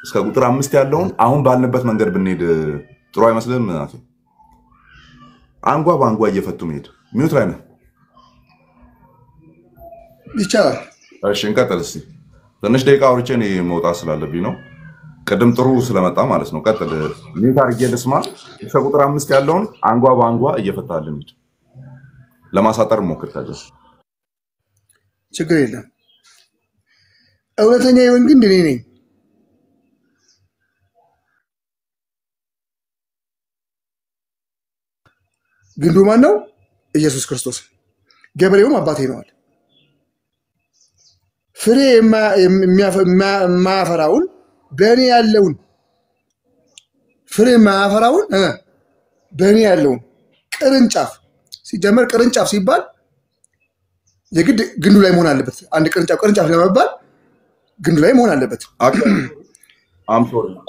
እስከ ቁጥር 5 ያለውን አሁን ባልንበት መንገድ ብንሄድ ጥሩ አይመስልም? አቶ አንጓ ባንጓ እየፈቱ መሄድ ሚውት ላይ ነው ይቻላል። እሺ እንቀጥል እስቲ። ትንሽ ደቂቃ አውርቼ እኔ መውጣት ስላለብኝ ነው። ቀደም ጥሩ ስለመጣ ማለት ነው። ቀጥል። ሚውት አድርጌ ልስማ። እስከ ቁጥር 5 ያለውን አንጓ ባንጓ እየፈታልን ሂድ። ለማሳጠር ሞክር ታዲያ። ችግር የለም። እውነተኛ የወይን ግንድ እኔ ነኝ። ግንዱ ማን ነው? ኢየሱስ ክርስቶስ። ገበሬውም አባቴ ነዋል። ፍሬ የማያፈራውን በእኔ ያለውን ፍሬ የማያፈራውን በእኔ ያለውን ቅርንጫፍ ሲጀመር ቅርንጫፍ ሲባል የግድ ግንዱ ላይ መሆን አለበት። አንድ ቅርንጫፍ ለመባል ግንዱ ላይ መሆን አለበት።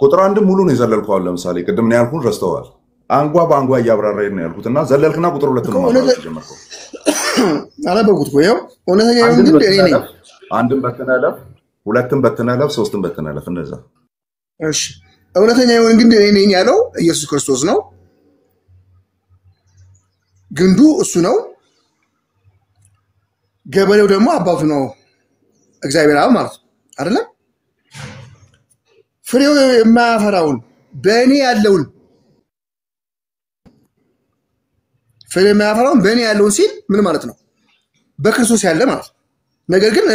ቁጥር 1 ሙሉ ነው የዘለልከው። ለምሳሌ ቅድም ነው ያልኩን ረስተዋል። አንጓ ባንጓ እያብራራኝ ነው ያልኩትና ዘለልክና ቁጥር 2 ነው ማለት ጀመርከው። አላበቁት ነው ያው እውነተኛ የወይን ግንድ እኔ ነኝ። አንድም በተናለፍ ሁለትም በተናለፍ ሶስትም በተናለፍ እንደዛ። እሺ እውነተኛ የወይን ግንድ እኔ ነኝ ያለው ኢየሱስ ክርስቶስ ነው። ግንዱ እሱ ነው። ገበሬው ደግሞ አባቱ ነው፣ እግዚአብሔር አብ ማለት አይደለም። ፍሬው የማያፈራውን በእኔ ያለውን ፍሬ የማያፈራውን በእኔ ያለውን ሲል ምን ማለት ነው? በክርስቶስ ያለ ማለት ነው። ነገር ግን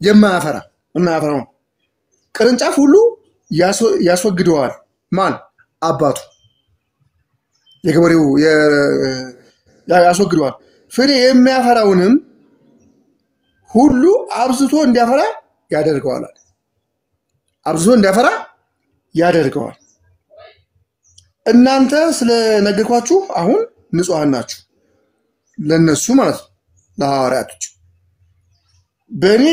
የማያፈራውን ቅርንጫፍ ሁሉ ያስወግደዋል። ማን? አባቱ። የገበሬው ያስወግደዋል። ፍሬ የሚያፈራውንም ሁሉ አብዝቶ እንዲያፈራ ያደርገዋል። አብዝቶ እንዲያፈራ ያደርገዋል። እናንተ ስለነገርኳችሁ አሁን ንጹሃን ናችሁ፣ ለነሱ ማለት ነው፣ ለሐዋርያቶች። በእኔ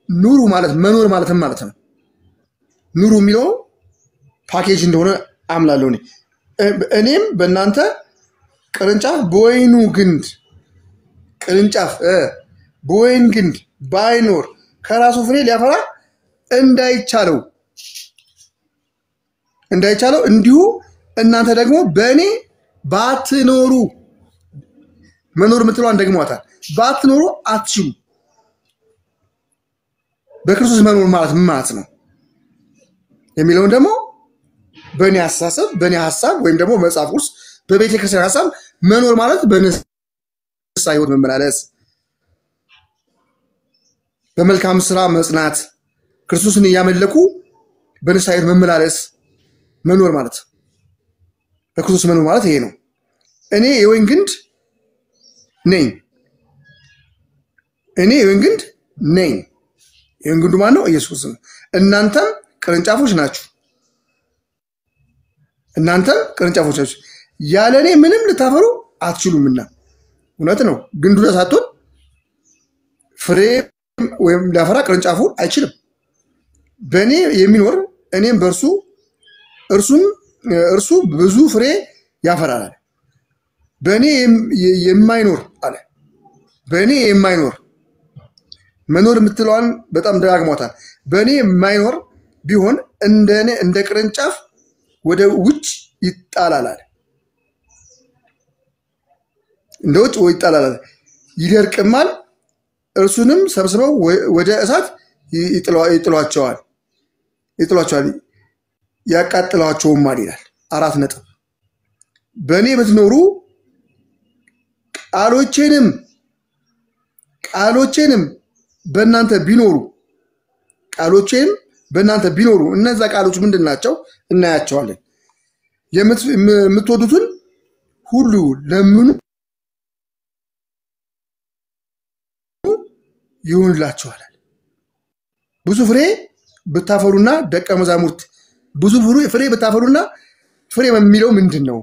ኑሩ ማለት መኖር ማለትም ማለት ነው። ኑሩ የሚለው ፓኬጅ እንደሆነ አምላለሁ። እኔም በእናንተ ቅርንጫፍ በወይኑ ግንድ ቅርንጫፍ በወይን ግንድ ባይኖር ከራሱ ፍሬ ሊያፈራ እንዳይቻለው እንዲሁ እናንተ ደግሞ በእኔ ባትኖሩ፣ መኖር የምትለዋን ደግሟታል። ባትኖሩ አትችሉ። በክርስቶስ መኖር ማለት ምን ማለት ነው የሚለውን ደግሞ በእኔ አስተሳሰብ፣ በእኔ ሀሳብ ወይም ደግሞ መጽሐፍ ውስጥ በቤተ ክርስቲያን ሀሳብ መኖር ማለት በንስሐ ሕይወት መመላለስ፣ በመልካም ስራ መጽናት፣ ክርስቶስን እያመለኩ በንስሐ ሕይወት መመላለስ መኖር ማለት፣ በክርስቶስ መኖር ማለት ይሄ ነው። እኔ የወይን ግንድ ነኝ። እኔ የወይን ግንድ ነኝ። የወይን ግንዱ ማን ነው? ኢየሱስ ነው። እናንተም ቅርንጫፎች ናችሁ። እናንተም ቅርንጫፎች ናችሁ። ያለ እኔ ምንም ልታፈሩ አትችሉምና። እውነት ነው። ግንዱ ሳትሆን ፍሬ ወይም ሊያፈራ ቅርንጫፉ አይችልም። በእኔ የሚኖር እኔም በእርሱ እርሱ ብዙ ፍሬ ያፈራል። በእኔ የማይኖር አለ። በእኔ የማይኖር መኖር የምትለዋን በጣም ደጋግሟታል። በእኔ የማይኖር ቢሆን እንደ ቅርንጫፍ ወደ ውጭ ይጣላል። እንደ ውጭ ይጣላል፣ ይደርቅማል። እርሱንም ሰብስበው ወደ እሳት ይጥሏቸዋል፣ ያቃጥሏቸውማል ይላል። 4 ነጥብ። በእኔ ብትኖሩ ቃሎቼንም በእናንተ ቢኖሩ እነዛ ቃሎች ምንድን ናቸው? እናያቸዋለን። የምትወዱትን ሁሉ ለምኑ ይሆንላችኋል። ብዙ ፍሬ ብታፈሩና ደቀ መዛሙርት ብዙ ፍሬ ብታፈሩና ፍሬ የሚለው ምንድን ነው?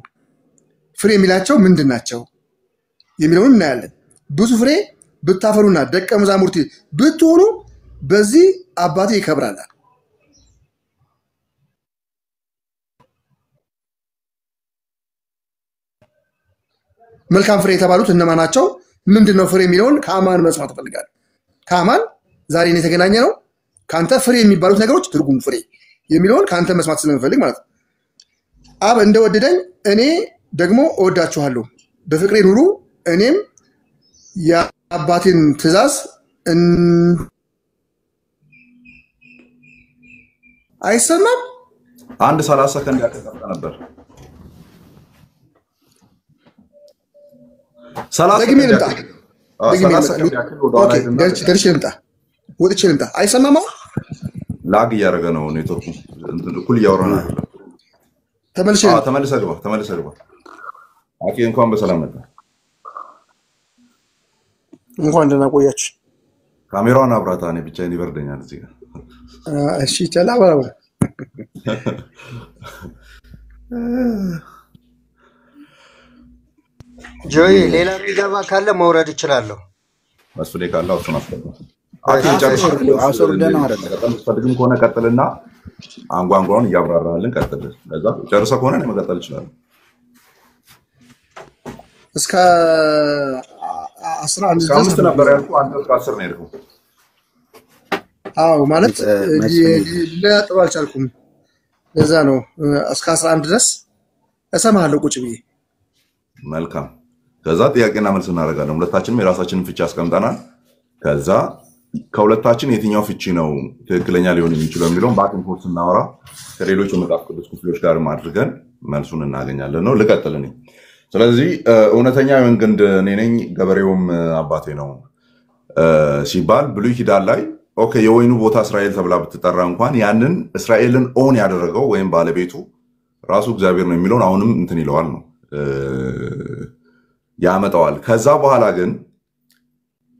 ፍሬ የሚላቸው ምንድን ናቸው የሚለውን እናያለን። ብዙ ፍሬ ብታፈሩና ደቀ መዛሙርት ብትሆኑ በዚህ አባቴ ይከብራል። መልካም ፍሬ የተባሉት እነማን ናቸው? ምንድነው ፍሬ የሚለውን ከአማን መስማት ፈልጋለሁ። ከአማን ዛሬ ነው የተገናኘ ነው። ካንተ ፍሬ የሚባሉት ነገሮች ትርጉም ፍሬ የሚለውን ካንተ መስማት ስለምፈልግ ማለት ነው። አብ እንደወደደኝ እኔ ደግሞ እወዳችኋለሁ፣ በፍቅሬ ኑሩ፣ እኔም የአባቴን ትእዛዝ አይሰማም። አንድ 30 ሰከንድ ያከፈተ ነበር። 30 ደግሜ ልምጣ። ሰከንድ ያክል ወደ ኋላ ሄድና ደርሼ ልምጣ፣ ወጥቼ ልምጣ። አይሰማም። ላግ እያደረገ ነው ኔትወርኩ። እኩል እያወራን አይደለም። ተመልሰህ ግባ። አኬ እንኳን በሰላም መጣ። እንኳን ደህና ቆያችሁ። ካሜራውን አብራታ። እኔ ብቻዬን ይበርደኛል እዚህ ጋር። እሺ ቻላ ባባ ጆይ ሌላ የሚገባ ካለ መውረድ እችላለሁ። መስፍኔ ካለ እሱን አስገባ። አስወርደን አይደለም ከሆነ ቀጥልና አንጓንጓውን እያብራራልን ቀጥል። ለዛ ጨርሰህ ከሆነ እኔ መቀጠል እችላለሁ። እስከ 11 ድረስ ነበር ያልኩህ፣ አንተ እስከ 10 ነው ያልኩህ። አዎ ማለት ልያጥሩ አልቻልኩም። ለዛ ነው እስከ 11 ድረስ እሰማለሁ ቁጭ ብዬ። መልካም። ከዛ ጥያቄና መልስ እናደርጋለን። ሁለታችንም የራሳችንን ፍቺ አስቀምጠናል። ከዛ ከሁለታችን የትኛው ፍቺ ነው ትክክለኛ ሊሆን የሚችለው የሚለውን በአትንኮት ስናወራ ከሌሎች የመጽሐፍ ቅዱስ ክፍሎች ጋር አድርገን መልሱን እናገኛለን ነው። ልቀጥል እኔ። ስለዚህ እውነተኛ የወይን ግንድ እኔ ነኝ፣ ገበሬውም አባቴ ነው ሲባል ብሉይ ኪዳን ላይ ኦኬ የወይኑ ቦታ እስራኤል ተብላ ብትጠራ እንኳን ያንን እስራኤልን ኦን ያደረገው ወይም ባለቤቱ ራሱ እግዚአብሔር ነው የሚለውን አሁንም እንትን ይለዋል ነው ያመጣዋል። ከዛ በኋላ ግን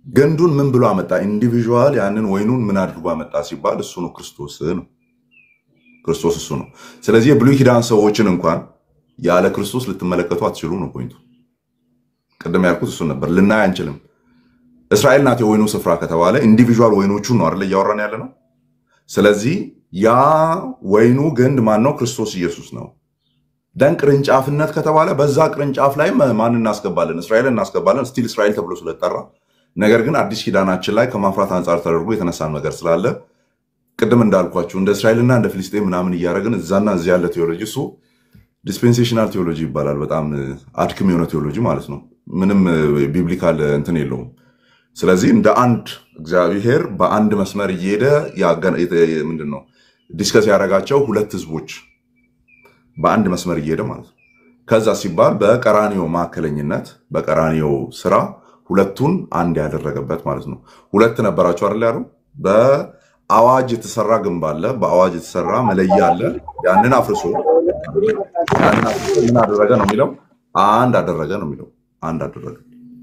ግንዱን ምን ብሎ አመጣ? ኢንዲቪዥዋል ያንን ወይኑን ምን አድርጎ አመጣ ሲባል እሱ ነው፣ ክርስቶስ ነው። ክርስቶስ እሱ ነው። ስለዚህ የብሉይ ኪዳን ሰዎችን እንኳን ያለ ክርስቶስ ልትመለከቱ አትችሉ ነው ፖይንቱ። ቅድም ያልኩት እሱ ነበር። ልናይ አንችልም። እስራኤል ናት የወይኑ ስፍራ ከተባለ ኢንዲቪዥዋል ወይኖቹን ነው አይደል እያወራን ያለ ነው። ስለዚህ ያ ወይኑ ግንድ ማን ነው? ክርስቶስ ኢየሱስ ነው። ደን ቅርንጫፍነት ከተባለ በዛ ቅርንጫፍ ላይ ማን እናስገባለን? እስራኤል እናስገባለን። ስቲል እስራኤል ተብሎ ስለተጠራ፣ ነገር ግን አዲስ ኪዳናችን ላይ ከማፍራት አንጻር ተደርጎ የተነሳን ነገር ስላለ ቅድም እንዳልኳችሁ እንደ እስራኤልና እንደ ፍልስጤም ምናምን እያደረግን እዛና እዚህ ያለ ቴዎሎጂ እሱ ዲስፔንሴሽናል ቴዎሎጂ ይባላል። በጣም አድክም የሆነ ቴዎሎጂ ማለት ነው። ምንም ቢብሊካል እንትን የለውም። ስለዚህ እንደ አንድ እግዚአብሔር በአንድ መስመር እየሄደ ምንድን ነው ዲስከስ ያደረጋቸው ሁለት ህዝቦች በአንድ መስመር እየሄደ ማለት ነው። ከዛ ሲባል በቀራኒዮ ማዕከለኝነት በቀራኒዮ ስራ ሁለቱን አንድ ያደረገበት ማለት ነው። ሁለት ነበራቸው አይደል ያለው። በአዋጅ የተሰራ ግንብ አለ፣ በአዋጅ የተሰራ መለያ አለ። ያንን አፍርሶ ምን አደረገ ነው የሚለው? አንድ አደረገ ነው የሚለው። አንድ አደረገ።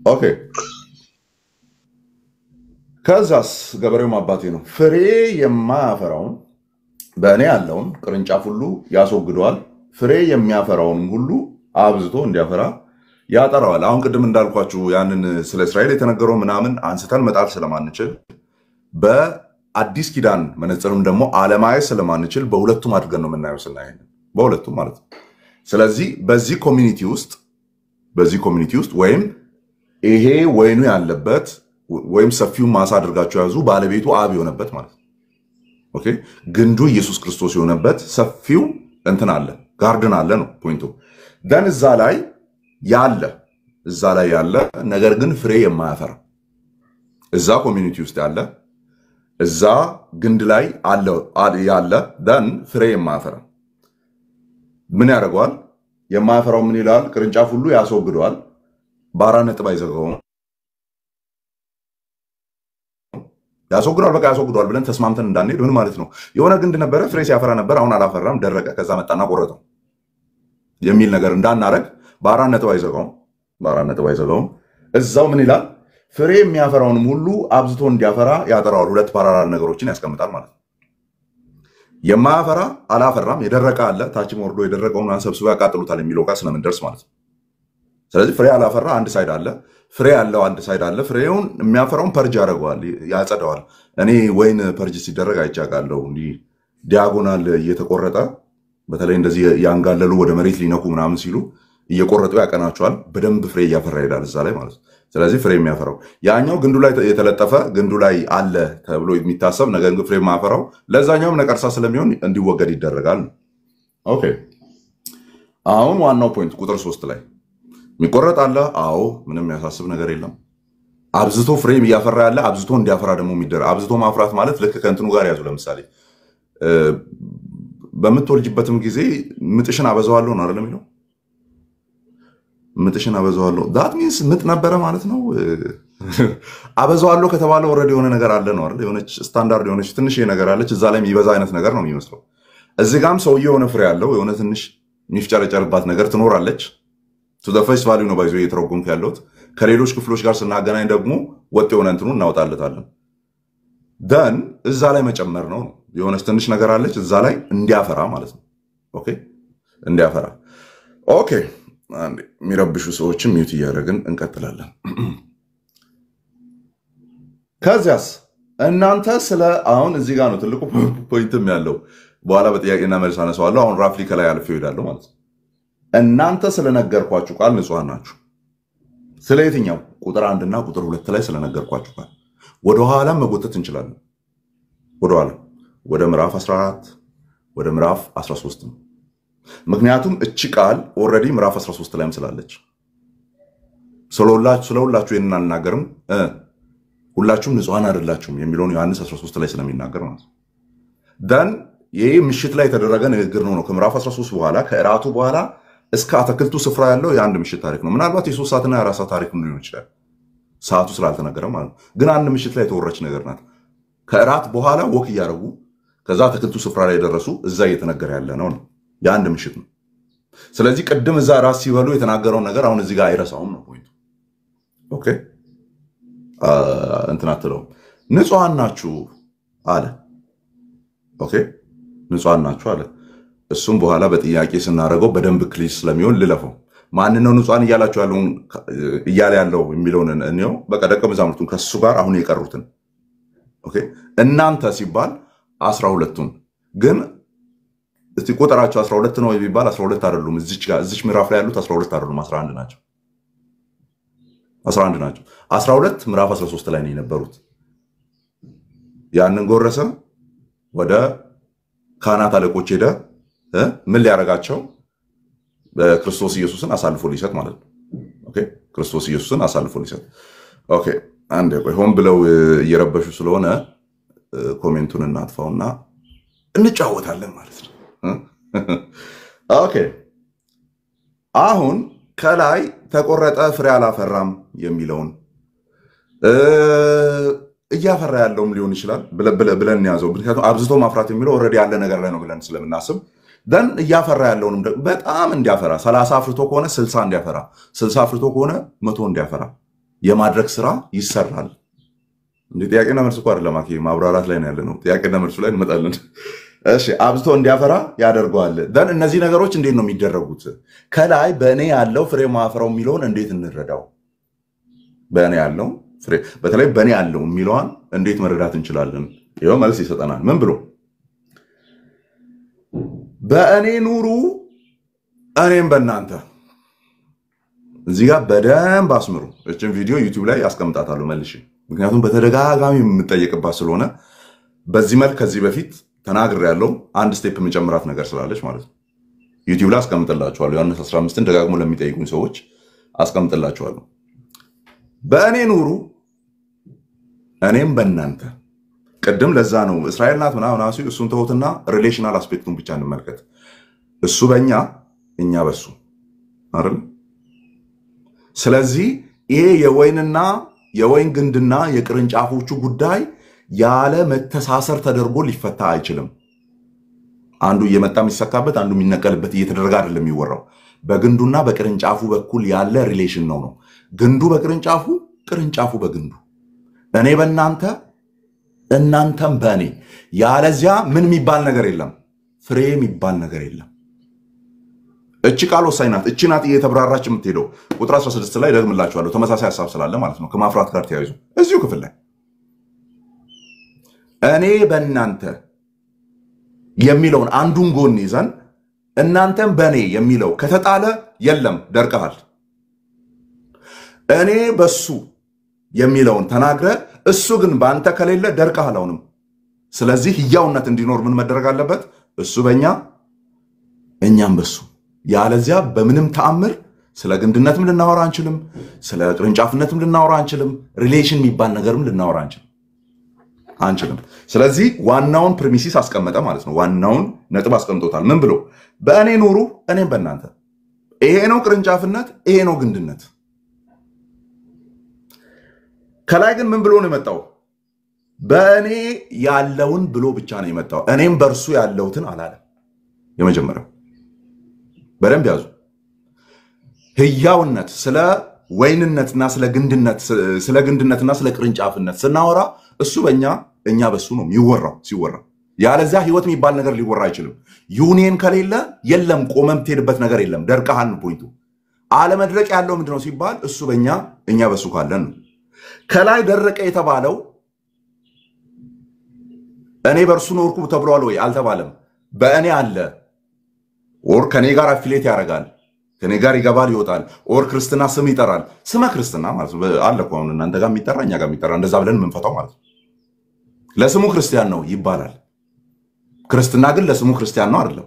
ኦኬ። ከዛስ ገበሬውም አባቴ ነው። ፍሬ የማያፈራውን በእኔ ያለውን ቅርንጫፍ ሁሉ ያስወግደዋል፣ ፍሬ የሚያፈራውንም ሁሉ አብዝቶ እንዲያፈራ ያጠራዋል። አሁን ቅድም እንዳልኳችሁ ያንን ስለ እስራኤል የተነገረው ምናምን አንስተን መጣል ስለማንችል በአዲስ ኪዳን መነጽርም ደግሞ አለማየት ስለማንችል በሁለቱም አድርገን ነው የምናየው። ስናይ በሁለቱም ማለት ነው። ስለዚህ በዚህ ኮሚኒቲ ውስጥ ወይም ይሄ ወይኑ ያለበት ወይም ሰፊውን ማሳ አድርጋችሁ ያዙ ባለቤቱ አብ የሆነበት ማለት ነው። ኦኬ ግንዱ ኢየሱስ ክርስቶስ የሆነበት ሰፊው እንትን አለ፣ ጋርደን አለ ነው ፖይንቱ። ደን እዛ ላይ ያለ ነገር ግን ፍሬ የማያፈራ እዛ ኮሚኒቲ ውስጥ እዛ ግንድ ላይ ያለ ደን ፍሬ የማያፈራ ምን ያደርገዋል? የማያፈራው ምን ይላል? ቅርንጫፍ ሁሉ ያስወግደዋል፣ በአራት ነጥብ አይዘጋውም። ያስወግደዋል፣ በቃ ያስወግደዋል ብለን ተስማምተን እንዳንሄድ ምን ማለት ነው? የሆነ ግንድ ነበረ፣ ፍሬ ሲያፈራ ነበር፣ አሁን አላፈራም፣ ደረቀ፣ ከዛ መጣና ቆረጠው የሚል ነገር እንዳናረግ በአራት ነጥብ አይዘጋውም። እዛው ምን ይላል? ፍሬ የሚያፈራውንም ሁሉ አብዝቶ እንዲያፈራ ያጠራዋል። ሁለት ፓራላል ነገሮችን ያስቀምጣል ማለት ነው። የማያፈራ አላፈራም፣ የደረቀ አለ፣ ታችም ወርዶ የደረቀውን አንሰብስቦ ያቃጥሉታል የሚለው ጋር ስለምንደርስ ማለት ነው። ስለዚህ ፍሬ አላፈራ አንድ ሳይድ አለ፣ ፍሬ ያለው አንድ ሳይድ አለ። ፍሬውን የሚያፈራውን ፐርጅ ያደርገዋል፣ ያጸደዋል። እኔ ወይን ፐርጅ ሲደረግ አይቻቃለሁ። እንዲህ ዲያጎናል እየተቆረጠ በተለይ እንደዚህ ያንጋለሉ ወደ መሬት ሊነኩ ምናምን ሲሉ እየቆረጡ ያቀናቸዋል። በደንብ ፍሬ እያፈራ ይሄዳል እዛ ላይ ማለት ነው። ስለዚህ ፍሬ የሚያፈራው ያኛው ግንዱ ላይ የተለጠፈ ግንዱ ላይ አለ ተብሎ የሚታሰብ ነገር ግን ፍሬ ማፈራው ለዛኛውም ነቀርሳ ስለሚሆን እንዲወገድ ይደረጋል። ኦኬ አሁን ዋናው ፖይንት ቁጥር 3 ላይ የሚቆረጥ አለ። አዎ ምንም ያሳስብ ነገር የለም። አብዝቶ ፍሬም እያፈራ ያለ አብዝቶ እንዲያፈራ ደግሞ የሚደረግ አብዝቶ ማፍራት ማለት ልክ ከእንትኑ ጋር ያዙ። ለምሳሌ በምትወልጅበትም ጊዜ ምጥሽን አበዛዋለሁ ነው አይደል የሚለው? ምጥሽን አበዛዋለሁ ዳት ሚንስ ምጥ ነበረ ማለት ነው። አበዛዋለሁ ከተባለ ኦሬዲ የሆነ ነገር አለ ነው አይደል? የሆነች ስታንዳርድ የሆነች ትንሽ ነገር አለች እዛ ላይ የሚበዛ አይነት ነገር ነው የሚመስለው። እዚህ ጋርም ሰውዬው የሆነ ፍሬ ያለው የሆነ ትንሽ የሚፍጨረጨርባት ነገር ትኖራለች። ቱ ዘ ፌስ ቫልዩ ነው ባይዞ እየተረጎምኩ ያለሁት። ከሌሎች ክፍሎች ጋር ስናገናኝ ደግሞ ወጥ የሆነ እንትኑ እናወጣለታለን። ደን እዛ ላይ መጨመር ነው። የሆነች ትንሽ ነገር አለች እዛ ላይ እንዲያፈራ ማለት ነው። ኦኬ እንዲያፈራ። ኦኬ አንዴ የሚረብሹ ሰዎችን ሚውት እያደረግን እንቀጥላለን። ከዚያስ እናንተ ስለ አሁን እዚህ ጋር ነው ትልቁ ፖይንትም ያለው። በኋላ በጥያቄና መልስ አነሳዋለሁ። አሁን ራፍሊ ከላይ አልፌው እሄዳለሁ ማለት ነው። እናንተ ስለነገርኳችሁ ቃል ንጹሃን ናችሁ። ስለ የትኛው ቁጥር 1 እና ቁጥር 2 ላይ ስለነገርኳችሁ ቃል ወደኋላ መጎተት እንችላለን። ወደኋላ ወደ ምዕራፍ 14 ወደ ምዕራፍ 13 ነው። ምክንያቱም እቺ ቃል ኦልሬዲ ምዕራፍ 13 ላይም ስላለች ስለሁላችሁ ይሄንን አልናገርም ሁላችሁም ንጹሃን አይደላችሁም የሚለውን ዮሐንስ 13 ላይ ስለሚናገር ማለት ነው። ደን ይሄ ምሽት ላይ የተደረገ ንግግር ነው። ከምዕራፍ 13 በኋላ ከእራቱ በኋላ እስከ አትክልቱ ስፍራ ያለው የአንድ ምሽት ታሪክ ነው። ምናልባት የ3 ሰዓትና የ4 ሰዓት ታሪክ ሊሆን ይችላል ሰዓቱ ስላልተነገረ ማለት ነው። ግን አንድ ምሽት ላይ የተወረች ነገር ናት። ከእራት በኋላ ወክ እያደረጉ ከዛ አትክልቱ ስፍራ ላይ የደረሱ እዛ እየተነገረ ያለ ነው። የአንድ ምሽት ነው። ስለዚህ ቅድም እዛ ራስ ሲበሉ የተናገረውን ነገር አሁን እዚህ ጋር አይረሳውም ነው ፖይንቱ። ኦኬ እንትን አትለውም። ንጹሃን ናችሁ አለ። ኦኬ ንጹሃን ናችሁ አለ። እሱም በኋላ በጥያቄ ስናደርገው በደንብ ክሊስ ስለሚሆን ልለፈው። ማን ነው ንጹሃን እያለ ያለው የሚለውን እንየው። በቃ ደቀ መዛሙርቱን ከሱ ጋር አሁን የቀሩትን ኦኬ እናንተ ሲባል 12ቱን ግን እስቲ ቁጥራቸው 12 ነው የሚባል 12 አይደሉም። እዚች ምዕራፍ ላይ ያሉት 12 አይደሉም 11 ናቸው። 11 ናቸው። 12 ምዕራፍ 13 ላይ ነው የነበሩት። ያንን ጎረሰ ወደ ካህናት አለቆች ሄደ። ምን ሊያረጋቸው? በክርስቶስ ኢየሱስን አሳልፎ ሊሰጥ ማለት ነው። ኦኬ ክርስቶስ ኢየሱስን አሳልፎ ሊሰጥ። ኦኬ አንዴ ቆይ፣ ሆን ብለው እየረበሹ ስለሆነ ኮሜንቱን እናጥፋውና እንጫወታለን ማለት ነው። ኦኬ አሁን ከላይ ተቆረጠ ፍሬ አላፈራም የሚለውን እያፈራ ያለውም ሊሆን ይችላል ብለን ያዘው። ምክንያቱም አብዝቶ ማፍራት የሚለው ኦልሬዲ ያለ ነገር ላይ ነው ብለን ስለምናስብ ደን እያፈራ ያለውንም በጣም እንዲያፈራ 30 አፍርቶ ከሆነ 60 እንዲያፈራ 60 አፍርቶ ከሆነ 100 እንዲያፈራ የማድረግ ስራ ይሰራል። እንዴ ጥያቄና መልስ እኮ አይደለም አኪ ማብራራት ላይ ነው ያለነው። ጥያቄና መልሱ ላይ እንመጣለን። እሺ አብዝቶ እንዲያፈራ ያደርገዋል። ደን እነዚህ ነገሮች እንዴት ነው የሚደረጉት? ከላይ በእኔ ያለው ፍሬ ማፍራው የሚለውን እንዴት እንረዳው? በእኔ ያለው ፍሬ በተለይ በእኔ ያለው የሚለውን እንዴት መረዳት እንችላለን? ይሄው መልስ ይሰጠናል። ምን ብሎ በእኔ ኑሩ እኔም በእናንተ። እዚህ ጋር በደንብ አስምሩ። እችን ቪዲዮ ዩቲዩብ ላይ አስቀምጣታለሁ መልሼ፣ ምክንያቱም በተደጋጋሚ የምጠየቅባት ስለሆነ በዚህ መልክ ከዚህ በፊት ተናግሬያለሁ። አንድ ስቴፕ የምጨምራት ነገር ስላለች ማለት ነው። ዩቲዩብ ላይ አስቀምጥላችኋለሁ። ዮሐንስ 15ን ደጋግሞ ለሚጠይቁኝ ሰዎች አስቀምጥላችኋለሁ። በእኔ ኑሩ እኔም በእናንተ። ቅድም ለዛ ነው እስራኤል ናት ምናምን እሱን ተውትና ሪሌሽናል አስፔክቱን ብቻ እንመልከት። እሱ በእኛ እኛ በሱ አይደል? ስለዚህ ይሄ የወይን ግንድና የቅርንጫፎቹ ጉዳይ ያለ መተሳሰር ተደርጎ ሊፈታ አይችልም። አንዱ እየመጣ የሚሰካበት አንዱ የሚነቀልበት እየተደረገ አይደለም የሚወራው። በግንዱና በቅርንጫፉ በኩል ያለ ሪሌሽን ነው። ግንዱ በቅርንጫፉ፣ ቅርንጫፉ በግንዱ፣ እኔ በእናንተ እናንተም በእኔ። ያለዚያ ምን የሚባል ነገር የለም፣ ፍሬ የሚባል ነገር የለም። እቺ ቃል ወሳኝ ናት። እቺ ናት እየተብራራች የምትሄደው። ቁጥር 16 ላይ ደግምላችኋለሁ፣ ተመሳሳይ ሐሳብ ስላለ ማለት ነው። ከማፍራት ጋር ተያይዞ እዚሁ ክፍል ላይ እኔ በእናንተ የሚለውን አንዱን ጎን ይዘን እናንተም በእኔ የሚለው ከተጣለ የለም ደርቀሃል። እኔ በሱ የሚለውን ተናግረ እሱ ግን በአንተ ከሌለ ደርቀሃል አሁንም። ስለዚህ ሕያውነት እንዲኖር ምን መደረግ አለበት? እሱ በእኛ እኛም በሱ። ያለዚያ በምንም ተአምር ስለ ግንድነትም ልናወራ አንችልም፣ ስለ ቅርንጫፍነትም ልናወራ አንችልም፣ ሪሌሽን የሚባል ነገርም ልናወራ አንችልም። ስለዚህ ዋናውን ፕሪሚሲስ አስቀመጠ ማለት ነው። ዋናውን ነጥብ አስቀምጦታል። ምን ብሎ? በእኔ ኑሩ እኔም በእናንተ። ይሄ ነው ቅርንጫፍነት፣ ይሄ ነው ግንድነት። ከላይ ግን ምን ብሎ ነው የመጣው? በእኔ ያለውን ብሎ ብቻ ነው የመጣው። እኔም በእርሱ ያለውትን አላለም። የመጀመሪያው በደንብ ያዙ። ሕያውነት ስለ ወይንነትና ስለ ግንድነትና ስለ ቅርንጫፍነት ስናወራ እሱ በእኛ እኛ በሱ ነው የሚወራው ሲወራ። ያለዚያ ህይወት የሚባል ነገር ሊወራ አይችልም። ዩኒየን ከሌለ የለም፣ ቆመ የምትሄድበት ነገር የለም። ደርቀሃል ነው ፖይንቱ። አለመድረቅ ያለው ምንድነው ሲባል እሱ በእኛ እኛ በሱ ካለን ነው። ከላይ ደረቀ የተባለው እኔ በእርሱ ኖርኩ ተብሏል ወይ? አልተባለም። በእኔ አለ ኦር ከኔ ጋር አፊሌት ያደርጋል፣ ከኔ ጋር ይገባል ይወጣል፣ ኦር ክርስትና ስም ይጠራል። ስመ ክርስትና ማለት አለ እኮ አሁን እናንተ ጋር የሚጠራ እኛ ጋር የሚጠራ እንደዛ ብለን የምንፈታው ማለት ነው። ለስሙ ክርስቲያን ነው ይባላል። ክርስትና ግን ለስሙ ክርስቲያን ነው አይደለም።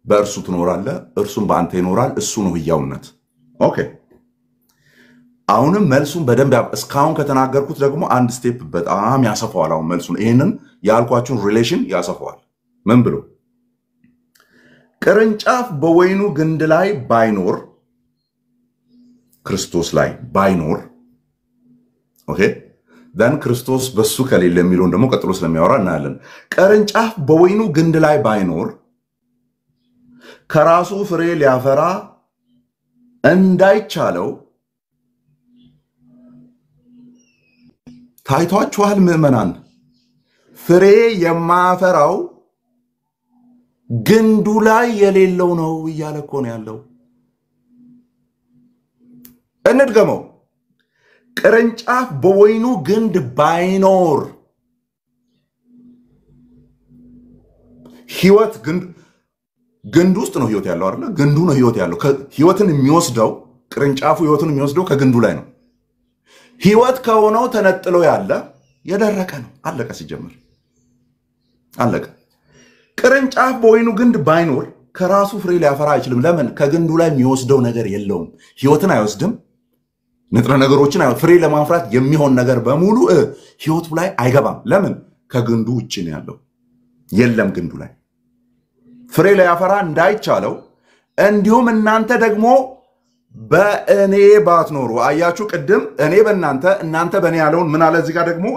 በእርሱ ትኖራለህ፣ እርሱም በአንተ ይኖራል። እሱ ነው ሕያውነት። ኦኬ አሁንም መልሱን በደንብ እስካሁን ከተናገርኩት ደግሞ አንድ ስቴፕ በጣም ያሰፋዋል። አሁን መልሱን ይሄንን ያልኳችሁን ሪሌሽን ያሰፋዋል። ምን ብሎ? ቅርንጫፍ በወይኑ ግንድ ላይ ባይኖር፣ ክርስቶስ ላይ ባይኖር፣ ኦኬ ደን ክርስቶስ በሱ ከሌለ የሚለውን ደግሞ ቀጥሎ ስለሚያወራ እናያለን። ቅርንጫፍ በወይኑ ግንድ ላይ ባይኖር ከራሱ ፍሬ ሊያፈራ እንዳይቻለው ታይቷችኋል ምዕመናን። ፍሬ የማያፈራው ግንዱ ላይ የሌለው ነው እያለ እኮ ነው ያለው። እንድገመው። ቅርንጫፍ በወይኑ ግንድ ባይኖር፣ ህይወት ግንድ ውስጥ ነው ህይወት ያለው አይደል? ግንዱ ነው ህይወት ያለው። ህይወትን የሚወስደው ቅርንጫፉ ህይወትን የሚወስደው ከግንዱ ላይ ነው። ህይወት ከሆነው ተነጥሎ ያለ የደረቀ ነው። አለቀ። ሲጀምር አለቀ። ቅርንጫፍ በወይኑ ግንድ ባይኖር ከራሱ ፍሬ ሊያፈራ አይችልም። ለምን? ከግንዱ ላይ የሚወስደው ነገር የለውም። ህይወትን አይወስድም። ንጥረ ነገሮችን ፍሬ ለማፍራት የሚሆን ነገር በሙሉ ህይወቱ ላይ አይገባም። ለምን? ከግንዱ ውጭ ነው ያለው። የለም ግንዱ ላይ ፍሬ ሊያፈራ እንዳይቻለው እንዲሁም እናንተ ደግሞ በእኔ ባትኖሩ። አያችሁ ቅድም እኔ በእናንተ እናንተ በእኔ ያለውን ምን አለ እዚህ ጋር ደግሞ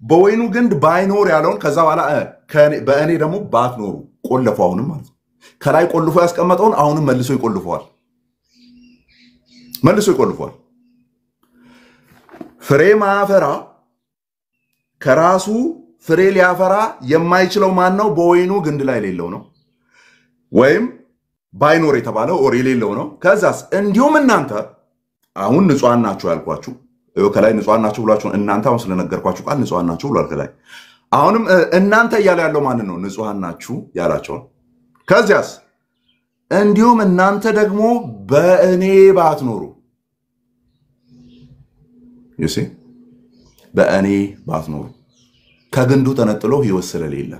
በወይኑ ግንድ ባይኖር ያለውን ከዛ በኋላ በእኔ ደግሞ ባትኖሩ ቆለፈው። አሁንም ማለት ከላይ ቆልፎ ያስቀመጠውን አሁንም መልሶ ይቆልፈዋል። ፍሬ ማያፈራ ከራሱ ፍሬ ሊያፈራ የማይችለው ማን ነው? በወይኑ ግንድ ላይ የሌለው ነው፣ ወይም ባይኖር የተባለው ኦር የሌለው ነው። ከዛስ እንዲሁም እናንተ አሁን ንጹሃን ናችሁ ያልኳችሁ ከላይ ንጹሃን ናችሁ ብሏችሁ እናንተ አሁን ስለነገርኳችሁ ቃል ንጹሃን ናችሁ ብሏል ከላይ። አሁንም እናንተ እያለ ያለው ማን ነው? ንጹሃን ናችሁ ያላቸው። ከዚያስ እንዲሁም እናንተ ደግሞ በእኔ ባትኖሩ፣ ይሲ በእኔ ባትኖሩ ከግንዱ ተነጥሎ ህይወት ስለሌለ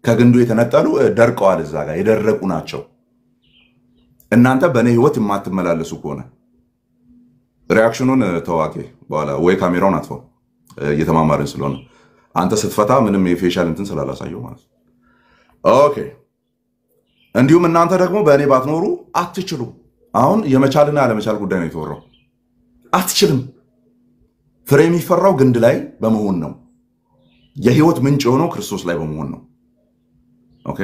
ከግንዱ የተነጠሉ ደርቀዋል። እዛ ጋር የደረቁ ናቸው። እናንተ በእኔ ህይወት የማትመላለሱ ከሆነ ሪያክሽኑን ተዋቂ በኋላ ወይ ካሜራውን አጥፋው፣ እየተማማርን ስለሆነ አንተ ስትፈታ ምንም የፌሻል እንትን ስላላሳየው ማለት ነው። ኦኬ እንዲሁም እናንተ ደግሞ በእኔ ባትኖሩ አትችሉ። አሁን የመቻልና ያለመቻል ጉዳይ ነው የተወራው። አትችልም። ፍሬ የሚፈራው ግንድ ላይ በመሆን ነው። የህይወት ምንጭ የሆነው ክርስቶስ ላይ በመሆን ነው። ኦኬ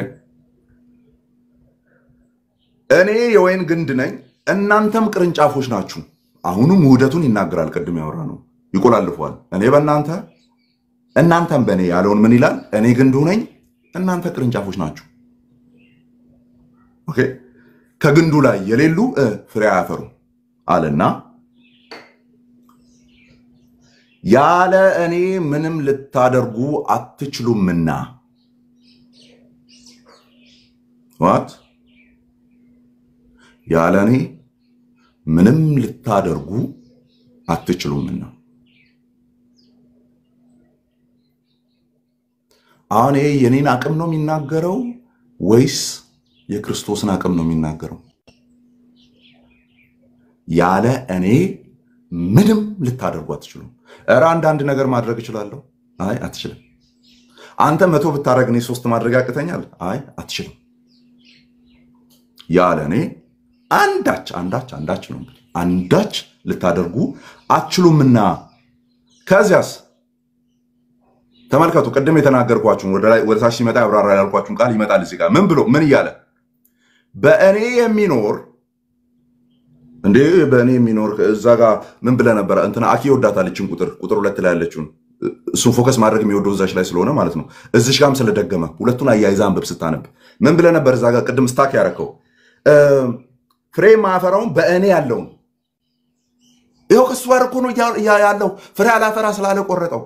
እኔ የወይን ግንድ ነኝ፣ እናንተም ቅርንጫፎች ናችሁ። አሁንም ውህደቱን ይናገራል። ቅድም ያወራ ነው ይቆላልፈዋል። እኔ በእናንተ እናንተም በእኔ ያለውን ምን ይላል? እኔ ግንዱ ነኝ፣ እናንተ ቅርንጫፎች ናችሁ። ኦኬ ከግንዱ ላይ የሌሉ ፍሬ አያፈሩ አለና ያለ እኔ ምንም ልታደርጉ አትችሉምና። ዋት ያለ እኔ ምንም ልታደርጉ አትችሉምና አሁን የኔን አቅም ነው የሚናገረው ወይስ የክርስቶስን አቅም ነው የሚናገረው? ያለ እኔ ምንም ልታደርጉ አትችሉም። እረ አንዳንድ ነገር ማድረግ እችላለሁ። አይ አትችልም። አንተ 100 ብታረግ እኔ 3 ማድረግ ያቅተኛል። አይ አትችልም። ያለ እኔ አንዳች ነው አንዳች ልታደርጉ አትችሉምና ከዚያስ ተመልከቱ። ቀደም የተናገርኳችሁ ወደ ታች ሲመጣ ያብራራ ያልኳችሁ ቃል ይመጣል እዚህ ጋር ምን እያለ በእኔ የሚኖር እንዴ በእኔ የሚኖር እዛ ጋር ምን ብለ ነበር? እንትና አኪ ወዳታለችን ቁጥር 2 ላይ ያለችውን እሱን ፎከስ ማድረግ የሚወደው እዛች ላይ ስለሆነ ማለት ነው። እዚሽ ጋርም ስለደገመ ሁለቱን አያይዛ አንብብ ስታነብ ምን ብለ ነበር? እዛ ጋር ቅድም ስታክ ያረከው ፍሬ ማፈራውን በእኔ ያለው ይሄው ከሱ ጋር እኮ ነው ያለው። ፍሬ አላፈራ ስላለ ቆረጠው።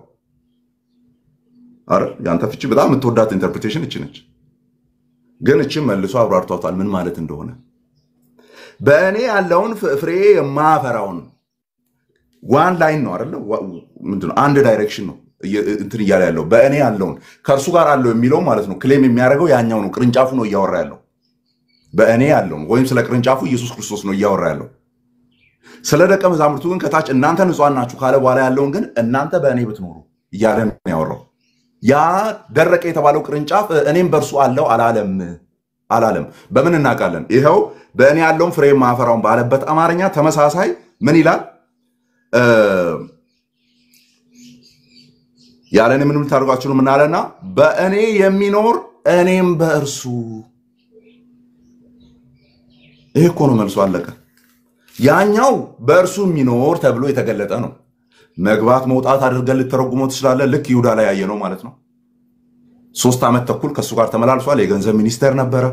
አረ ያንተ ፍቺ በጣም የምትወዳት ኢንተርፕሪቴሽን እቺ ነች። ግን እቺ መልሶ አብራርቷታል ምን ማለት እንደሆነ። በእኔ ያለውን ፍሬ የማፈራውን ዋን ላይን ነው አይደል? ምንድነው? አንድ ዳይሬክሽን ነው እንትን እያለ ያለው በእኔ ያለውን ከእርሱ ጋር አለው የሚለው ማለት ነው። ክሌም የሚያደርገው ያኛው ነው፣ ቅርንጫፉ ነው እያወራ ያለው። በእኔ ያለውን ወይም ስለ ቅርንጫፉ ኢየሱስ ክርስቶስ ነው እያወራ ያለው። ስለ ደቀ መዛሙርቱ ግን ከታች እናንተ ንጹሐን ናችሁ ካለ በኋላ ያለውን ግን እናንተ በእኔ ብትኖሩ እያለ ነው ያወራው። ያ ደረቀ የተባለው ቅርንጫፍ እኔም በእርሱ አለው አላለም። በምን እናውቃለን? ይሄው በእኔ ያለውን ፍሬ ማፈራውን ባለበት አማርኛ ተመሳሳይ ምን ይላል? ያለኔ ምንም ልታደርጓችሁ ምን አለና በእኔ የሚኖር እኔም በእርሱ። ይሄ እኮ ነው መልሶ አለቀ። ያኛው በእርሱ የሚኖር ተብሎ የተገለጠ ነው። መግባት መውጣት አድርገን ልተረጉመው ትችላለህ። ልክ ይሁዳ ላይ ያየነው ማለት ነው። 3 ዓመት ተኩል ከሱ ጋር ተመላልሷል። የገንዘብ ሚኒስቴር ነበረ።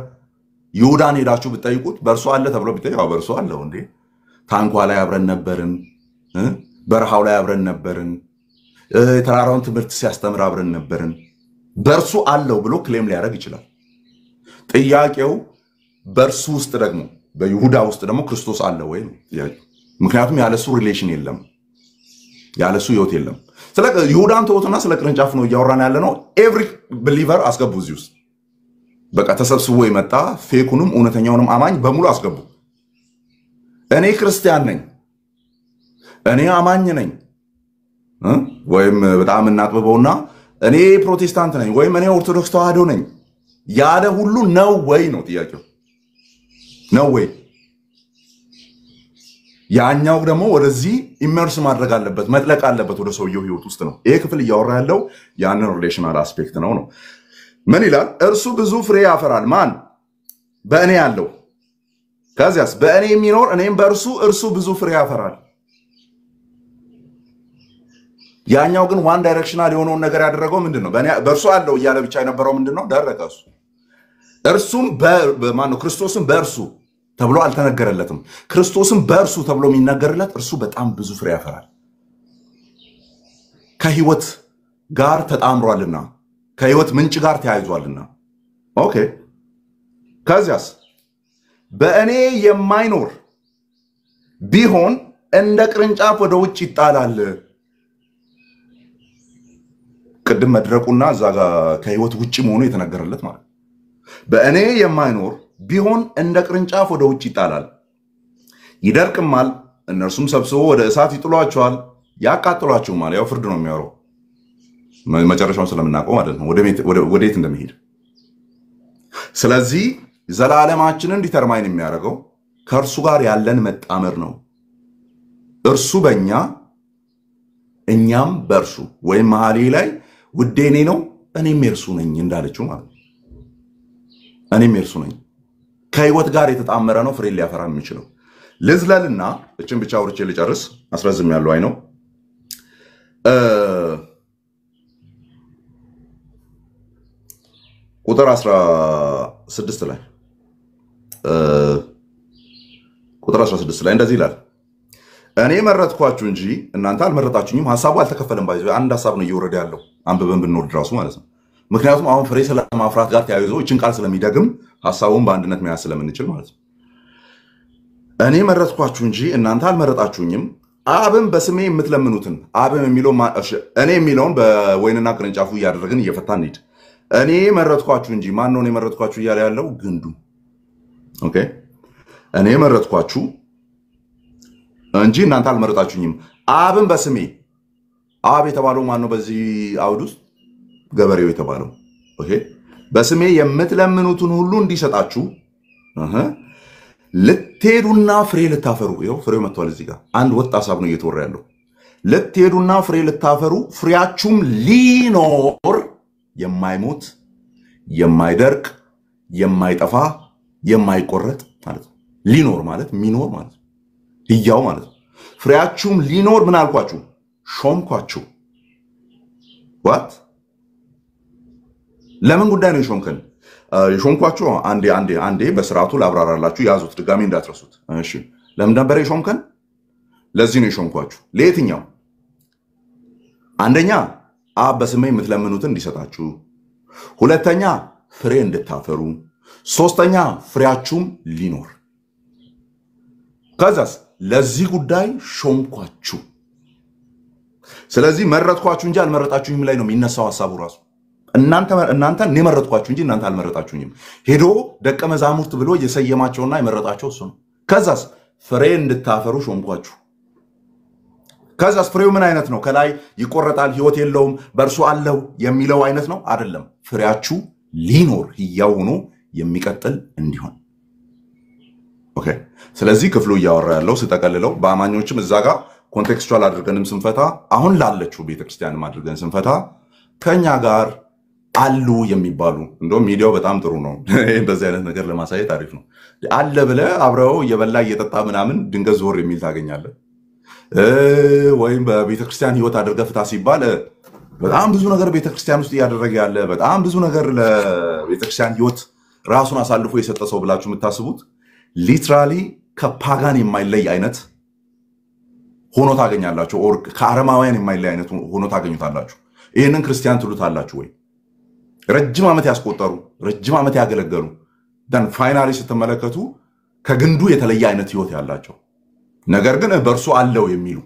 ይሁዳን ሄዳችሁ ብትጠይቁት በእርሱ አለ ተብሎ ቢጠይቁ በእርሱ አለው እንዴ። ታንኳ ላይ አብረን ነበርን፣ በረሃው ላይ አብረን ነበርን፣ የተራራውን ትምህርት ሲያስተምር አብረን ነበርን። በእርሱ አለው ብሎ ክሌም ሊያደርግ ይችላል። ጥያቄው በእርሱ ውስጥ ደግሞ በይሁዳ ውስጥ ደግሞ ክርስቶስ አለ ወይ ነው ጥያቄው። ምክንያቱም ያለሱ ሪሌሽን የለም፣ ያለሱ ህይወት የለም። ስለ ይሁዳን ተውትና ስለ ቅርንጫፍ ነው እያወራን ያለ ነው። ኤቭሪ ቢሊቨር አስገቡ እዚህ ውስጥ በቃ ተሰብስቦ የመጣ ፌኩንም እውነተኛውንም አማኝ በሙሉ አስገቡ። እኔ ክርስቲያን ነኝ፣ እኔ አማኝ ነኝ፣ ወይም በጣም እናጥብበውና እኔ ፕሮቴስታንት ነኝ ወይም እኔ ኦርቶዶክስ ተዋህዶ ነኝ ያለ ሁሉ ነው ወይ ነው ጥያቄው። ነው ወይ? ያኛው ደግሞ ወደዚህ ኢመርስ ማድረግ አለበት፣ መጥለቅ አለበት ወደ ሰውየው ህይወት ውስጥ ነው። ይሄ ክፍል እያወራ ያለው ያንን ሪሌሽናል አስፔክት ነው። ምን ይላል? እርሱ ብዙ ፍሬ ያፈራል። ማን? በእኔ ያለው። ከዚያስ በእኔ የሚኖር እኔም በእርሱ እርሱ ብዙ ፍሬ ያፈራል። ያኛው ግን ዋን ዳይሬክሽናል የሆነውን ነገር ያደረገው ምንድነው? በእርሱ አለው እያለ ብቻ የነበረው ምንድነው? ደረቀ። እርሱም ማነው? ክርስቶስም በእርሱ ተብሎ አልተነገረለትም። ክርስቶስም በእርሱ ተብሎ የሚነገርለት እርሱ በጣም ብዙ ፍሬ ያፈራል። ከህይወት ጋር ተጣምሯልና፣ ከህይወት ምንጭ ጋር ተያይዟልና። ኦኬ። ከዚያስ በእኔ የማይኖር ቢሆን እንደ ቅርንጫፍ ወደ ውጭ ይጣላል። ቅድም መድረቁና እዛ ጋር ከህይወት ውጭ መሆኑ የተነገረለት ማለት ነው። በእኔ የማይኖር ቢሆን እንደ ቅርንጫፍ ወደ ውጭ ይጣላል፣ ይደርቅማል። እነርሱም ሰብስቦ ወደ እሳት ይጥሏቸዋል፣ ያቃጥሏቸውማል። ያው ፍርድ ነው የሚያወራው መጨረሻውን ስለምናውቀው ማለት ነው፣ ወዴት እንደሚሄድ። ስለዚህ ዘላለማችንን ዲተርማይን የሚያደርገው ከእርሱ ጋር ያለን መጣመር ነው። እርሱ በእኛ እኛም በእርሱ ወይም መኃልየ ላይ ውዴ እኔ ነው እኔም የእርሱ ነኝ እንዳለችው ማለት ነው። እኔም የእርሱ ነኝ። ከህይወት ጋር የተጣመረ ነው ፍሬ ሊያፈራ የሚችለው። ልዝለልና እችን ብቻ አውርቼ ልጨርስ፣ አስረዝም ያለው አይ ነው። ቁጥር 16 ላይ እንደዚህ ይላል፣ እኔ መረጥኳችሁ እንጂ እናንተ አልመረጣችሁኝም። ሐሳቡ አልተከፈለም። ባይዘ አንድ ሐሳብ ነው እየወረደ ያለው አንብበን ብንወርድ ራሱ ማለት ነው። ምክንያቱም አሁን ፍሬ ስለማፍራት ጋር ተያይዞ እችን ቃል ስለሚደግም ሐሳቡን በአንድነት መያዝ ስለምንችል ማለት ነው። እኔ መረጥኳችሁ እንጂ እናንተ አልመረጣችሁኝም፣ አብን በስሜ የምትለምኑትን አብን የሚለው እኔ የሚለውን በወይንና ቅርንጫፉ እያደረግን እየፈታን እንሂድ። እኔ መረጥኳችሁ እንጂ ማን ነው እኔ መረጥኳችሁ እያለ ያለው? ግንዱ። ኦኬ እኔ መረጥኳችሁ እንጂ እናንተ አልመረጣችሁኝም። አብን በስሜ አብ የተባለው ማን ነው? በዚህ አውድ ውስጥ ገበሬው የተባለው። ኦኬ በስሜ የምትለምኑትን ሁሉ እንዲሰጣችሁ ልትሄዱና ፍሬ ልታፈሩ። ይኸው ፍሬው መጥቷል። እዚህ ጋር አንድ ወጥ ሀሳብ ነው እየተወራ ያለው። ልትሄዱና ፍሬ ልታፈሩ ፍሬያችሁም ሊኖር የማይሞት የማይደርቅ የማይጠፋ የማይቆረጥ ማለት ነው። ሊኖር ማለት ሚኖር ማለት ነው። ህያው ማለት ነው። ፍሬያችሁም ሊኖር ምን አልኳችሁ? ሾምኳችሁ። ዋት ለምን ጉዳይ ነው የሾምከን? የሾምኳችሁ አንዴ በስርዓቱ ላብራራላችሁ። ያዙት፣ ድጋሚ እንዳትረሱት። እሺ ለምን ነበር የሾምከን? ለዚህ ነው የሾምኳችሁ። ለየትኛው? አንደኛ አብ በስሜ የምትለምኑትን እንዲሰጣችሁ፣ ሁለተኛ ፍሬ እንድታፈሩ፣ ሶስተኛ ፍሬያችሁም ሊኖር። ከዛስ ለዚህ ጉዳይ ሾምኳችሁ። ስለዚህ መረጥኳችሁ እንጂ አልመረጣችሁኝም ላይ ነው የሚነሳው ሐሳቡ ራሱ። እናንተ እኔ መረጥኳችሁ እንጂ እናንተ አልመረጣችሁኝም። ሄዶ ደቀ መዛሙርት ብሎ የሰየማቸውና የመረጣቸው እሱ ነው። ከዛስ ፍሬ እንድታፈሩ ሾምኳችሁ። ከዛስ ፍሬው ምን አይነት ነው? ከላይ ይቆረጣል፣ ህይወት የለውም፣ በእርሱ አለው የሚለው አይነት ነው አይደለም። ፍሬያችሁ ሊኖር ህያው ሆኖ የሚቀጥል እንዲሆን። ኦኬ ስለዚህ ክፍሉ እያወራ ያለው ስጠቀልለው በአማኞችም እዛ ጋር ኮንቴክስቹዋል አድርገንም ስንፈታ አሁን ላለችው ቤተክርስቲያንም አድርገን ስንፈታ ከኛ ጋር አሉ የሚባሉ እንደውም ሚዲያው በጣም ጥሩ ነው። እንደዚህ አይነት ነገር ለማሳየት አሪፍ ነው። አለ ብለህ አብረው እየበላ እየጠጣ ምናምን ድንገት ዞር የሚል ታገኛለህ። ወይም በቤተክርስቲያን ህይወት አድርገህ ፍታ ሲባል በጣም ብዙ ነገር ቤተክርስቲያን ውስጥ እያደረገ ያለ በጣም ብዙ ነገር ለቤተክርስቲያን ህይወት ራሱን አሳልፎ የሰጠ ሰው ብላችሁ የምታስቡት ሊትራሊ ከፓጋን የማይለይ አይነት ሆኖ ታገኛላችሁ። ኦር ከአረማውያን የማይለይ አይነት ሆኖ ታገኙታላችሁ። ይህንን ክርስቲያን ትሉታላችሁ ወይ? ረጅም ዓመት ያስቆጠሩ ረጅም ዓመት ያገለገሉ ደን ፋይናሊ ስትመለከቱ ከግንዱ የተለየ አይነት ህይወት ያላቸው ነገር ግን በእርሱ አለው የሚሉ።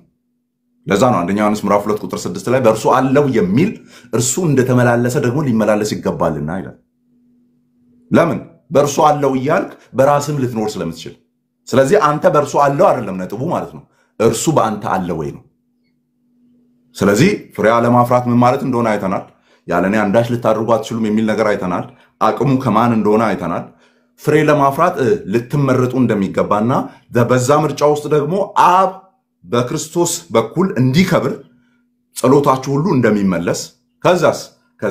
ለዛ ነው አንደኛ ዮሐንስ ምዕራፍ 2 ቁጥር 6 ላይ በእርሱ አለው የሚል እርሱ እንደተመላለሰ ደግሞ ሊመላለስ ይገባልና ይላል። ለምን? በእርሱ አለው እያልክ በራስም ልትኖር ስለምትችል። ስለዚህ አንተ በእርሱ አለው አይደለም ነጥቡ ማለት ነው። እርሱ በአንተ አለ ወይ ነው። ስለዚህ ፍሬ አለማፍራት ምን ማለት እንደሆነ አይተናል። ያለኔ አንዳች ልታደርጉ አትችሉም የሚል ነገር አይተናል። አቅሙ ከማን እንደሆነ አይተናል። ፍሬ ለማፍራት ልትመረጡ እንደሚገባና በዛ ምርጫ ውስጥ ደግሞ አብ በክርስቶስ በኩል እንዲከብር ጸሎታችሁ ሁሉ እንደሚመለስ ከዛ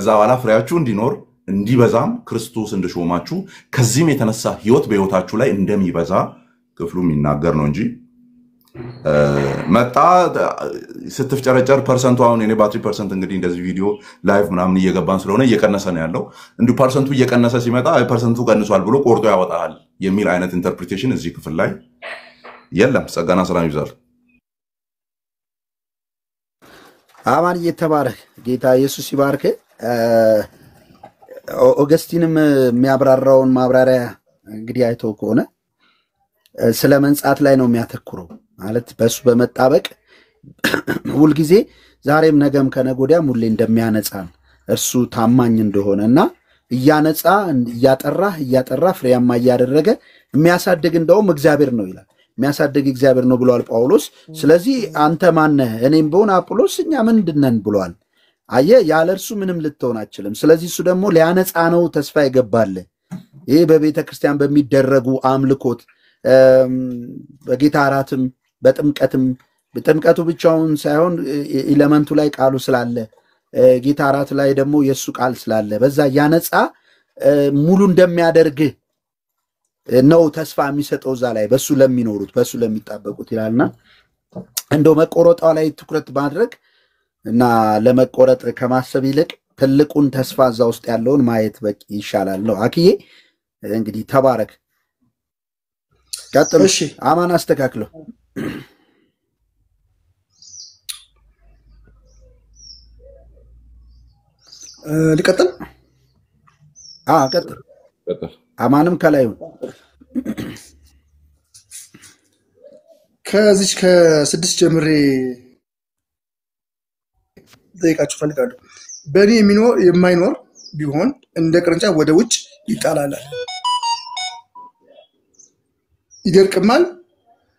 በኋላ ፍሬያችሁ እንዲኖር እንዲበዛም ክርስቶስ እንደሾማችሁ ከዚህም የተነሳ ህይወት በህይወታችሁ ላይ እንደሚበዛ ክፍሉ የሚናገር ነው እንጂ መጣ ስትፍጨረጨር ፐርሰንቱ አሁን የኔ ባትሪ ፐርሰንት እንግዲህ እንደዚህ ቪዲዮ ላይቭ ምናምን እየገባን ስለሆነ እየቀነሰ ነው ያለው። እንዲሁ ፐርሰንቱ እየቀነሰ ሲመጣ ፐርሰንቱ ቀንሷል ብሎ ቆርጦ ያወጣል የሚል አይነት ኢንተርፕሪቴሽን እዚህ ክፍል ላይ የለም። ጸጋና ሰላም ይብዛል። አማን እየተባረክ ጌታ ኢየሱስ ይባርክ። ኦገስቲንም የሚያብራራውን ማብራሪያ እንግዲህ አይቶ ከሆነ ስለ መንጻት ላይ ነው የሚያተኩረው። ማለት በሱ በመጣበቅ ሁልጊዜ ዛሬም ነገም ከነጎዲያም ሁሌ እንደሚያነጻን እርሱ ታማኝ እንደሆነና እያነጻ እያጠራ ፍሬያማ እያደረገ የሚያሳድግ እንደውም እግዚአብሔር ነው ይላል። የሚያሳድግ እግዚአብሔር ነው ብሏል ጳውሎስ። ስለዚህ አንተ ማነህ? እኔም በሆነ አጵሎስ እኛ ምንድነን ብሏል። አየ ያለ እርሱ ምንም ልትሆን አትችልም። ስለዚህ እሱ ደግሞ ሊያነጻ ነው ተስፋ ይገባል። ይሄ በቤተ ክርስቲያን በሚደረጉ አምልኮት በጌታ እራትም በጥምቀትም ጥምቀቱ ብቻውን ሳይሆን ኤሌመንቱ ላይ ቃሉ ስላለ ጌታ እራት ላይ ደግሞ የሱ ቃል ስላለ በዛ ያነጻ ሙሉ እንደሚያደርግ ነው ተስፋ የሚሰጠው እዛ ላይ በሱ ለሚኖሩት በሱ ለሚጣበቁት ይላልና እንደው መቆረጧ ላይ ትኩረት ማድረግ እና ለመቆረጥ ከማሰብ ይልቅ ትልቁን ተስፋ እዛ ውስጥ ያለውን ማየት በቂ ይሻላል ነው። አክዬ እንግዲህ ተባረክ። ቀጥሉ። አማን አስተካክለው። ልቀጥል? ቀጥል። አማንም ከላዩ ከዚች ከ6 ጀምሬ ጠይቃችሁ ፈልጋለሁ። በእኔ የማይኖር ቢሆን እንደ ቅርንጫፍ ወደ ውጭ ይጣላል፣ ይደርቅማል።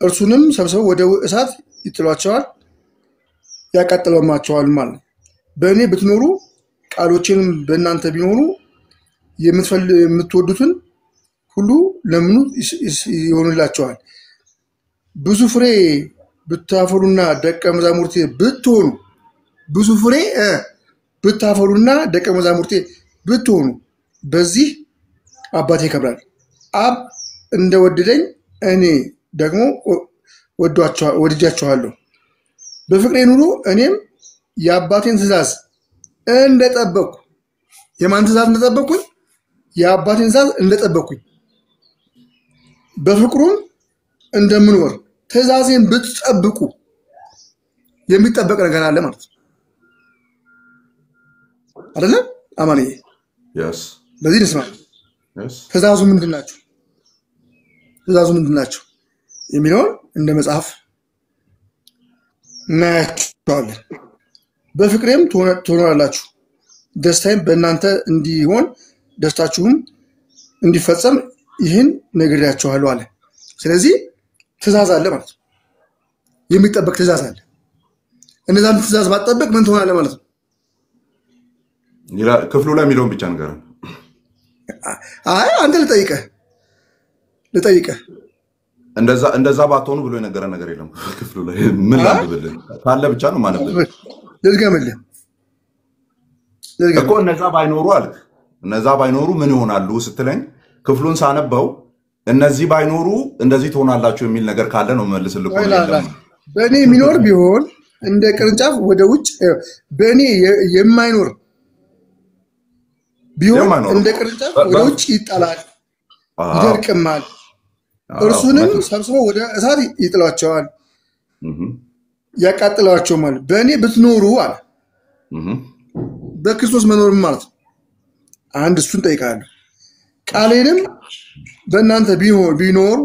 እርሱንም ሰብስበው ወደ እሳት ይጥሏቸዋል፣ ያቃጥለማቸዋል ማለት ነው። በእኔ ብትኖሩ ቃሎቼንም በእናንተ ቢኖሩ የምትወዱትን ሁሉ ለምኑ ይሆንላቸዋል። ብዙ ፍሬ ብታፈሩና ደቀ መዛሙርቴ ብትሆኑ ብዙ ፍሬ ብታፈሩና ደቀ መዛሙርቴ ብትሆኑ በዚህ አባቴ ይከብራል። አብ እንደወደደኝ እኔ ደግሞ ወድጃችኋለሁ። በፍቅሬ ኑሩ። እኔም የአባቴን ትእዛዝ እንደጠበቅኩ የማን ትእዛዝ እንደጠበቅኩኝ? የአባቴን ትእዛዝ እንደጠበቅኩኝ በፍቅሩም እንደምኖር ትእዛዜን ብትጠብቁ የሚጠበቅ ነገር አለ ማለት ነው አይደለ? አማንዬ በዚህ እንስማ። ትእዛዙ ምንድናቸው? ትእዛዙ ምንድናቸው የሚለውን እንደ መጽሐፍ እናያቸዋለን። በፍቅሬም ትሆናላችሁ፣ ደስታዬም በእናንተ እንዲሆን ደስታችሁም እንዲፈጸም ይህን ነግሬያችኋለሁ አለ። ስለዚህ ትእዛዝ አለ ማለት ነው። የሚጠበቅ ትእዛዝ አለ። እነዛን ትእዛዝ ባትጠብቅ ምን ትሆናለህ ማለት ነው? ክፍሉ ላይ የሚለውን ብቻ ንገረን። አይ አንተ ልጠይቀህ እንደዛ ባትሆኑ ብሎ የነገረን ነገር የለም ክፍሉ ላይ። ምን ላንብብልህ ካለ ብቻ ነው ማነብልህ። ልድገምልህ እኮ እነዛ ባይኖሩ አልክ። እነዛ ባይኖሩ ምን ይሆናሉ ስትለኝ ክፍሉን ሳነበው እነዚህ ባይኖሩ እንደዚህ ትሆናላችሁ የሚል ነገር ካለ ነው መልስልህ። በእኔ የሚኖር ቢሆን እንደ ቅርንጫፍ ወደ ውጭ በእኔ የማይኖር ቢሆን እንደ ቅርንጫፍ ወደ ውጭ ይጣላል፣ ይደርቅማል። እርሱንም ሰብስበው ወደ እሳት ይጥሏቸዋል፣ ያቃጥሏቸዋል። በእኔ ብትኖሩ አለ በክርስቶስ መኖርም ማለት ነው። አንድ እሱን ጠይቃለሁ። ቃሌንም በእናንተ ቢኖር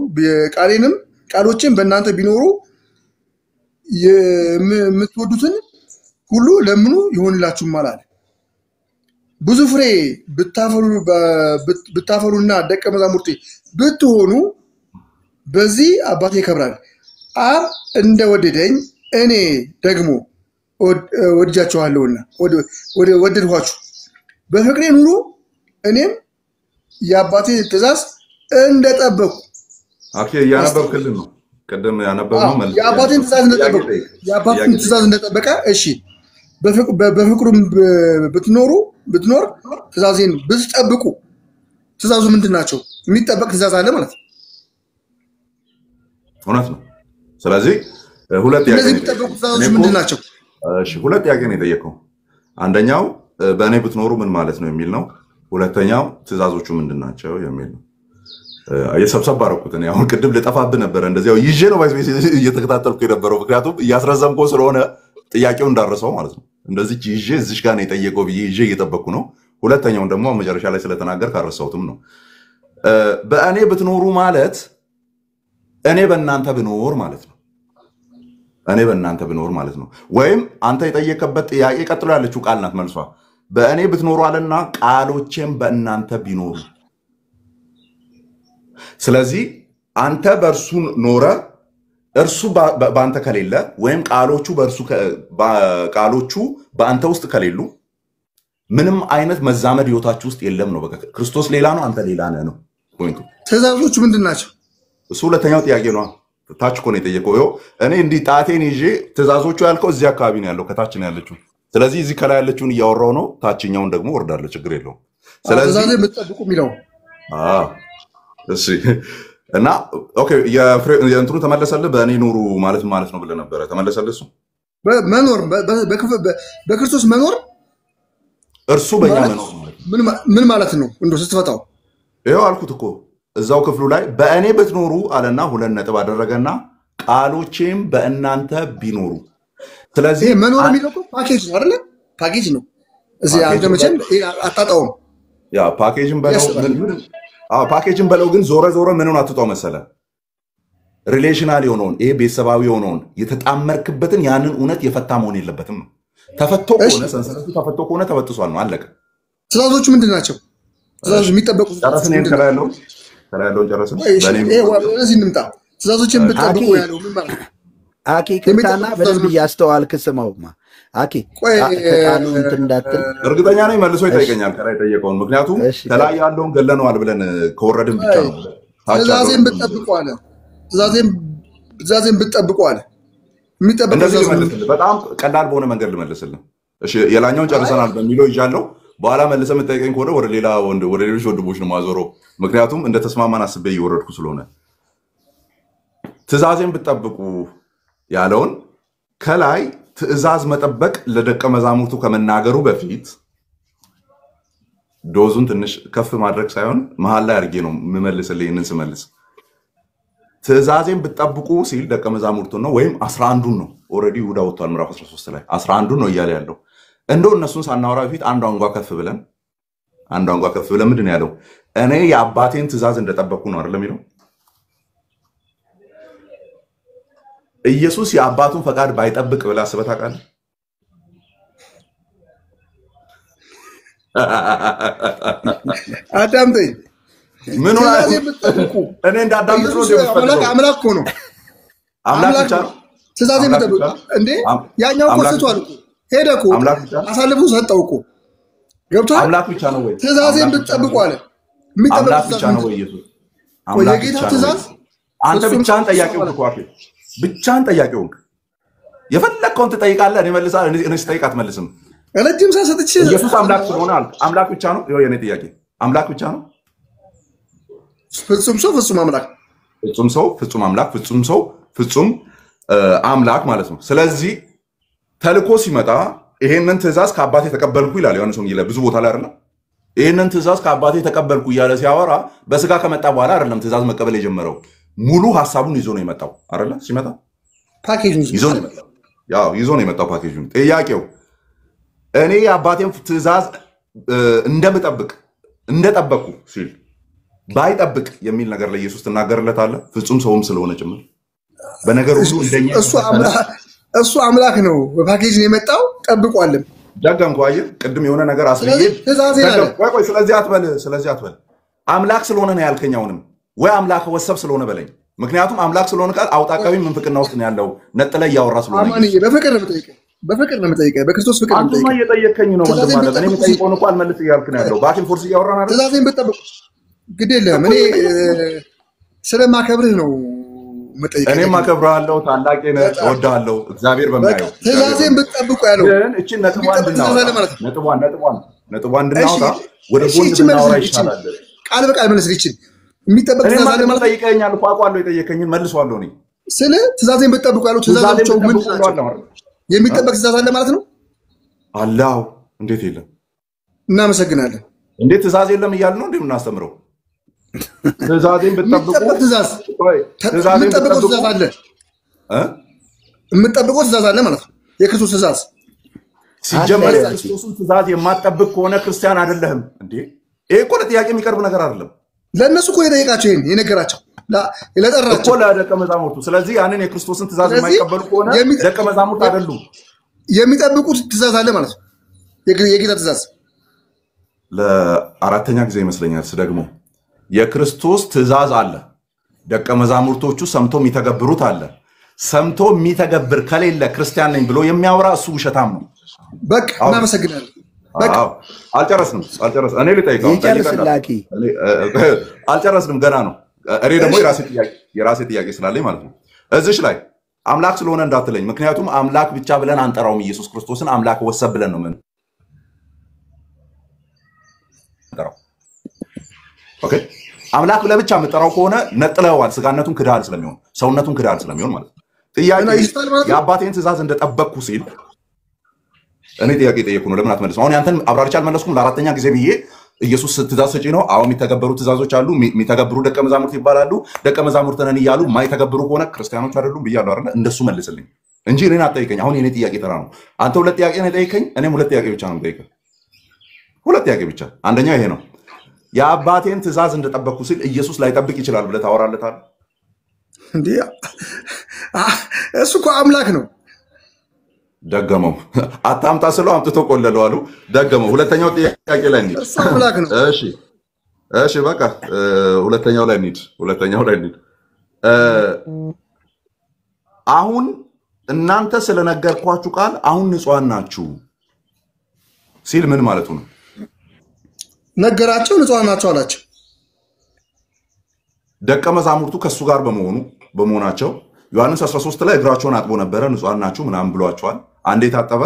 ቃሎችን በእናንተ ቢኖሩ የምትወዱትን ሁሉ ለምኑ ይሆንላችሁማል አለ። ብዙ ፍሬ ብታፈሩና ደቀ መዛሙርቴ ብትሆኑ በዚህ አባቴ ይከብራል። አብ እንደወደደኝ እኔ ደግሞ ወድጃችኋለሁና ወደድኋችሁ። በፍቅሬ ኑሩ። እኔም የአባቴ ትእዛዝ እንደጠበቁ እያነበብክልን ነው። ቅድም ያነበብነው መልስ የአባቴን ትእዛዝ እንደጠበቀ እሺ፣ በፍቅሩም ብትኖር ትእዛዜን ብትጠብቁ። ትእዛዙ ምንድን ናቸው? የሚጠበቅ ትእዛዝ አለ ማለት ነው። እውነት ነው። ስለዚህ ሁለት የሚጠበቁ ትእዛዞች ምንድን ናቸው? ሁለት ጥያቄ ነው የጠየቀው። አንደኛው በእኔ ብትኖሩ ምን ማለት ነው የሚል ነው። ሁለተኛው ትእዛዞቹ ምንድን ናቸው የሚል ነው። የሰብሰብ አደረኩት። አሁን ቅድም ልጠፋብህ ነበረ። እንደዚያው ይዤ ነው እየተከታተልኩ የነበረው፣ ምክንያቱም እያስረዘምኮ ስለሆነ ጥያቄው እንዳረሰው ማለት ነው። እንደዚህ ይዤ እዚሽ ጋር ነው የጠየቀው ብዬ ይዤ እየጠበቅኩ ነው። ሁለተኛውን ደግሞ መጨረሻ ላይ ስለተናገር ካረሳሁትም ነው። በእኔ ብትኖሩ ማለት እኔ በእናንተ ብኖር ማለት ነው። እኔ በእናንተ ብኖር ማለት ነው። ወይም አንተ የጠየቀበት ጥያቄ ቀጥሎ ያለችው ቃል ናት መልሷ። በእኔ ብትኖሩ አለና ቃሎቼም በእናንተ ቢኖሩ። ስለዚህ አንተ በእርሱ ኖረ እርሱ በአንተ ከሌለ ወይም ቃሎቹ በአንተ ውስጥ ከሌሉ ምንም አይነት መዛመድ ህይወታችሁ ውስጥ የለም ነው። በቃ ክርስቶስ ሌላ ነው፣ አንተ ሌላ ነህ ነው ፖይንቱ። ትእዛዞቹ ምንድን ናቸው? እሱ ሁለተኛው ጥያቄ ነው። ታች እኮ ነው የጠየቀው። ይኸው እኔ እንዲህ ጣቴን ይዤ ትእዛዞቹ ያልከው እዚህ አካባቢ ነው ያለው፣ ከታች ነው ያለችው። ስለዚህ እዚህ ከላይ ያለችውን እያወራው ነው፣ ታችኛውን ደግሞ ወርዳለሁ፣ ችግር የለውም። ስለዚህ የምትጠብቁ የሚለው እሺ። እና ኦኬ የእንትኑ ተመለሰልህ። በእኔ ኑሩ ማለት ነው ብለህ ነበረ፣ ተመለሰልህ። እሱ መኖር በክርስቶስ መኖር እርሱ በእኛ መኖር ምን ማለት ነው? እንደው ስትፈታው ይኸው አልኩት እኮ እዛው ክፍሉ ላይ በእኔ ብትኖሩ አለና 2 ነጥብ አደረገና ቃሎቼም በእናንተ ቢኖሩ። ስለዚህ መኖር የሚለው ፓኬጅ ነው አይደለ? ፓኬጅ ነው። እዚህ አንተ መቼም አታጣውም። ያ ፓኬጅን በለው ፓኬጅን በለው ግን ዞረ ምኑን አትጣው መሰለ? ሪሌሽናል የሆነውን ይሄ ቤተሰባዊ የሆነውን የተጣመርክበትን ያንን እውነት የፈታ መሆን የለበትም ነው። ተፈቶ ከሆነ ሰንሰለቱ ተፈቶ ከሆነ ተበጥሷል ነው፣ አለቀ። ትእዛዞቹ ምንድን ናቸው? ትእዛዞች የሚጠበቁ ጨረስን። ይሄን ከላይ ያለውን ጨረስን። ወደዚህ እንምጣ። ትእዛዞችን ብትጠብቁ ያለው ምን ማለት ነው? አኬ ቅርታና በደንብ እያስተዋልክ ስማውማ። አኬ ከቃሉ እንትን እንዳትል እርግጠኛ ነኝ መልሶ ይጠይቀኛል ከላይ ጠየቀውን። ምክንያቱም ከላይ ያለውን ገለነዋል ብለን ከወረድን ብቻ ነው። ትእዛዜን ብትጠብቁ አለ። ትእዛዜን ብትጠብቁ አለ። እንደዚህ ልመልስልህ፣ በጣም ቀላል በሆነ መንገድ ልመልስልህ። እሺ የላኛውን ጨርሰናል በሚለው ይዣለሁ። በኋላ መልሰህ የምትጠይቀኝ ከሆነ ወደ ሌሎች ወንድሞች ነው ማዞረው። ምክንያቱም እንደ ተስማማን አስቤ እየወረድኩ ስለሆነ ትእዛዜን ብትጠብቁ ያለውን ከላይ ትእዛዝ መጠበቅ ለደቀ መዛሙርቱ ከመናገሩ በፊት ዶዙን ትንሽ ከፍ ማድረግ ሳይሆን መሀል ላይ አድርጌ ነው የምመልስልህ። ይህንን ስመልስ ትእዛዜን ብትጠብቁ ሲል ደቀ መዛሙርቱን ነው ወይም 11ዱን ነው። ኦልሬዲ ይሁዳ ወጥቷል ምዕራፍ 13 ላይ 11ዱን ነው እያለ ያለው። እንደው እነሱን ሳናወራ በፊት አንዷን ጓ ከፍ ብለን ምንድን ነው ያለው? እኔ የአባቴን ትእዛዝ እንደጠበቅኩ ነው አይደለም የሚለው። ኢየሱስ የአባቱን ፈቃድ ባይጠብቅ ብለህ አስበህ ታውቃለህ? አዳምጠኝ። ምን ሆነ? እኔ እንዳዳምጥ ነው እንደምፈልገው። አምላክ እኮ ነው። አምላክ ብቻ ነው ትእዛዜን ብትጠብቁ እንዴ? ያኛው እኮ ስቷል እኮ ሄደ እኮ አሳልፎ ሰጠው እኮ ገብቷል። አምላክ ብቻ ነው ወይ? ትእዛዜን ብትጠብቁ አለ። አምላክ ብቻ ነው ወይ ኢየሱስ? አምላክ ብቻ ነው። ትእዛዝ አንተ ብቻህን ጠያቂው እኮ አኬ ብቻህን ጠያቂው የፈለግከውን ትጠይቃለህ። እኔ መልሳለሁ። እኔ ስጠይቅ አትመልስም። ረጅም ሰዓት ሰጥቼ ኢየሱስ አምላክ ስለሆነ አምላክ ብቻ ነው። የኔ ጥያቄ አምላክ ብቻ ነው? ፍጹም ሰው ፍጹም አምላክ፣ ፍጹም ሰው ፍጹም አምላክ፣ ፍጹም ሰው ፍጹም አምላክ ማለት ነው። ስለዚህ ተልኮ ሲመጣ ይሄንን ትእዛዝ ከአባቴ ተቀበልኩ ይላል ዮሐንስ ወንጌል ላይ ብዙ ቦታ ላይ አይደለም። ይሄንን ትእዛዝ ከአባቴ ተቀበልኩ እያለ ሲያወራ በስጋ ከመጣ በኋላ አይደለም ትእዛዝ መቀበል የጀመረው። ሙሉ ሐሳቡን ይዞ ነው የመጣው አይደለ? ሲመጣ ፓኬጁን ይዞ ነው የመጣው። ያው ይዞ ነው የመጣው ፓኬጁን። ጥያቄው እኔ የአባቴን ትእዛዝ እንደጠበቅኩ ሲል ባይጠብቅ የሚል ነገር ለኢየሱስ ትናገርለታለህ። ፍጹም ሰውም ስለሆነ ጭምር በነገር ሁሉ እንደኛ እሱ አምላክ ነው። በፓኬጅ ነው የመጣው። ጠብቋልም ደገምኩ። አየህ ቅድም የሆነ ነገር አስብዬ ቆይ ስለዚህ አትበል። አምላክ ስለሆነ ነው ያልከኝ። አሁንም ወይ አምላክ ወሰብ ስለሆነ በለኝ። ምክንያቱም አምላክ ስለሆነ ቃል አውጣቃዊ ምንፍቅና ውስጥ ነው ያለው። ነጥለ እያወራ ስለሆነ አማንዬ በፍቅር ነው የምጠይቀህ። በክርስቶስ ፍቅር ነው የምጠይቀህ። አንተማ እየጠየከኝ ነው ወንድም ማለት እኔ የምጠይቀውን እኮ አልመልስ እያልክ ነው ያለው። ባኪን ፎርስ እያወራን አይደል? ትእዛዜን ብትጠብቁ ግድ የለም። እኔ ስለማከብርህ ነው የምጠይቀህ። እኔም አከብርሃለሁ፣ ታላቄ ነህ፣ እወድሃለሁ። እግዚአብሔር በሚያየው ትእዛዜን ብትጠብቁ ያለው ግን እቺን ነጥቧን እንድናወጣ ወደ ጎን ብናወራ ይሻላል። ቃል በቃል መልስ ይችል የሚጠበቅ ትእዛዝ አለ ማለት ጠይቀኛል እኮ አውቀዋለሁ። የጠየቀኝን መልሷለሁ። እኔ ስለ ትእዛዜን ብትጠብቁ ያለው ትእዛዛቸው ምን ናቸው? የሚጠበቅ ትእዛዝ አለ ማለት ነው። አላው እንዴት የለም? እናመሰግናለን። እንዴት ትእዛዝ የለም እያልን ነው እንደምናስተምረው? ትእዛዜን ብትጠብቁ የምትጠብቁ ትእዛዝ አለ ማለት ነው። የክርስቶስ ትእዛዝ ሲጀመር የክርስቶስን ትእዛዝ የማትጠብቅ ከሆነ ክርስቲያን አይደለህም እንዴ? ይሄ እኮ ለጥያቄ የሚቀርብ ነገር አይደለም። ለእነሱ እኮ የጠየቃቸው ይሄን የነገራቸው ለጠራቸው እኮ ለደቀ መዛሙርቱ። ስለዚህ ያንን የክርስቶስን ትእዛዝ የማይቀበሉ ከሆነ ደቀ መዛሙርት አይደሉም። የሚጠብቁት ትእዛዝ አለ ማለት ነው። የጌታ ትእዛዝ ለአራተኛ ጊዜ ይመስለኛል ደግሞ የክርስቶስ ትእዛዝ አለ። ደቀ መዛሙርቶቹ ሰምቶ የሚተገብሩት አለ። ሰምቶ የሚተገብር ከሌለ ክርስቲያን ነኝ ብሎ የሚያወራ እሱ ውሸታም ነው። በቃ እናመሰግናለን። አልጨረስንም። እኔ ልጠይቀው አልጨረስንም፣ ገና ነው። እኔ ደግሞ የራሴ ጥያቄ ስላለኝ ማለት ነው። እዚሽ ላይ አምላክ ስለሆነ እንዳትለኝ። ምክንያቱም አምላክ ብቻ ብለን አንጠራውም። ኢየሱስ ክርስቶስን አምላክ ወሰብ ብለን ነው ኦኬ። አምላክ ለብቻ የምጠራው ከሆነ ነጥለዋል። ስጋነቱን ክዳል ስለሚሆን ሰውነቱን ክዳል ስለሚሆን ማለት ነው። ጥያቄ የአባቴን ትእዛዝ እንደጠበቅኩ ሲል እኔ ጥያቄ ጠየቅኩ ነው። ለምን አትመልስም? አሁን ያንተን አብራርቻ አልመለስኩም። ለአራተኛ ጊዜ ብዬ ኢየሱስ ትእዛዝ ሰጪ ነው። አሁን የሚተገበሩ ትእዛዞች አሉ። የሚተገብሩ ደቀ መዛሙርት ይባላሉ። ደቀ መዛሙርት ነን እያሉ የማይተገብሩ ከሆነ ክርስቲያኖች አይደሉም ብያለሁ አይደለ? እንደሱ መልስልኝ እንጂ እኔን አትጠይቀኝ። አሁን የኔ ጥያቄ ተራ ነው። አንተ ሁለት ጥያቄ ነው የጠየቀኝ፣ እኔም ሁለት ጥያቄ ብቻ ነው የምጠይቀህ። ሁለት ጥያቄ ብቻ። አንደኛው ይሄ ነው። የአባቴን ትእዛዝ እንደጠበቅኩ ሲል ኢየሱስ ላይጠብቅ ይችላል ብለህ ታወራለታለህ? እንዴ እሱ እኮ አምላክ ነው። ደገመው። አታምጣ ስለው አምጥቶ ቆለለው አሉ። ደገመው። ሁለተኛው ጥያቄ ላይ እንሂድ። እሱ አምላክ ነው። እሺ በቃ ሁለተኛው ላይ እንሂድ። አሁን እናንተ ስለነገርኳችሁ ቃል አሁን ንጹሃን ናችሁ ሲል ምን ማለቱ ነው? ነገራቸው፣ ንጹሃን ናቸው አላቸው። ደቀ መዛሙርቱ ከሱ ጋር በመሆናቸው ዮሐንስ 13 ላይ እግራቸውን አጥቦ ነበረ፣ ንጹሃን ናችሁ ምናምን ብሏቸዋል። አንዴ ታጠበ፣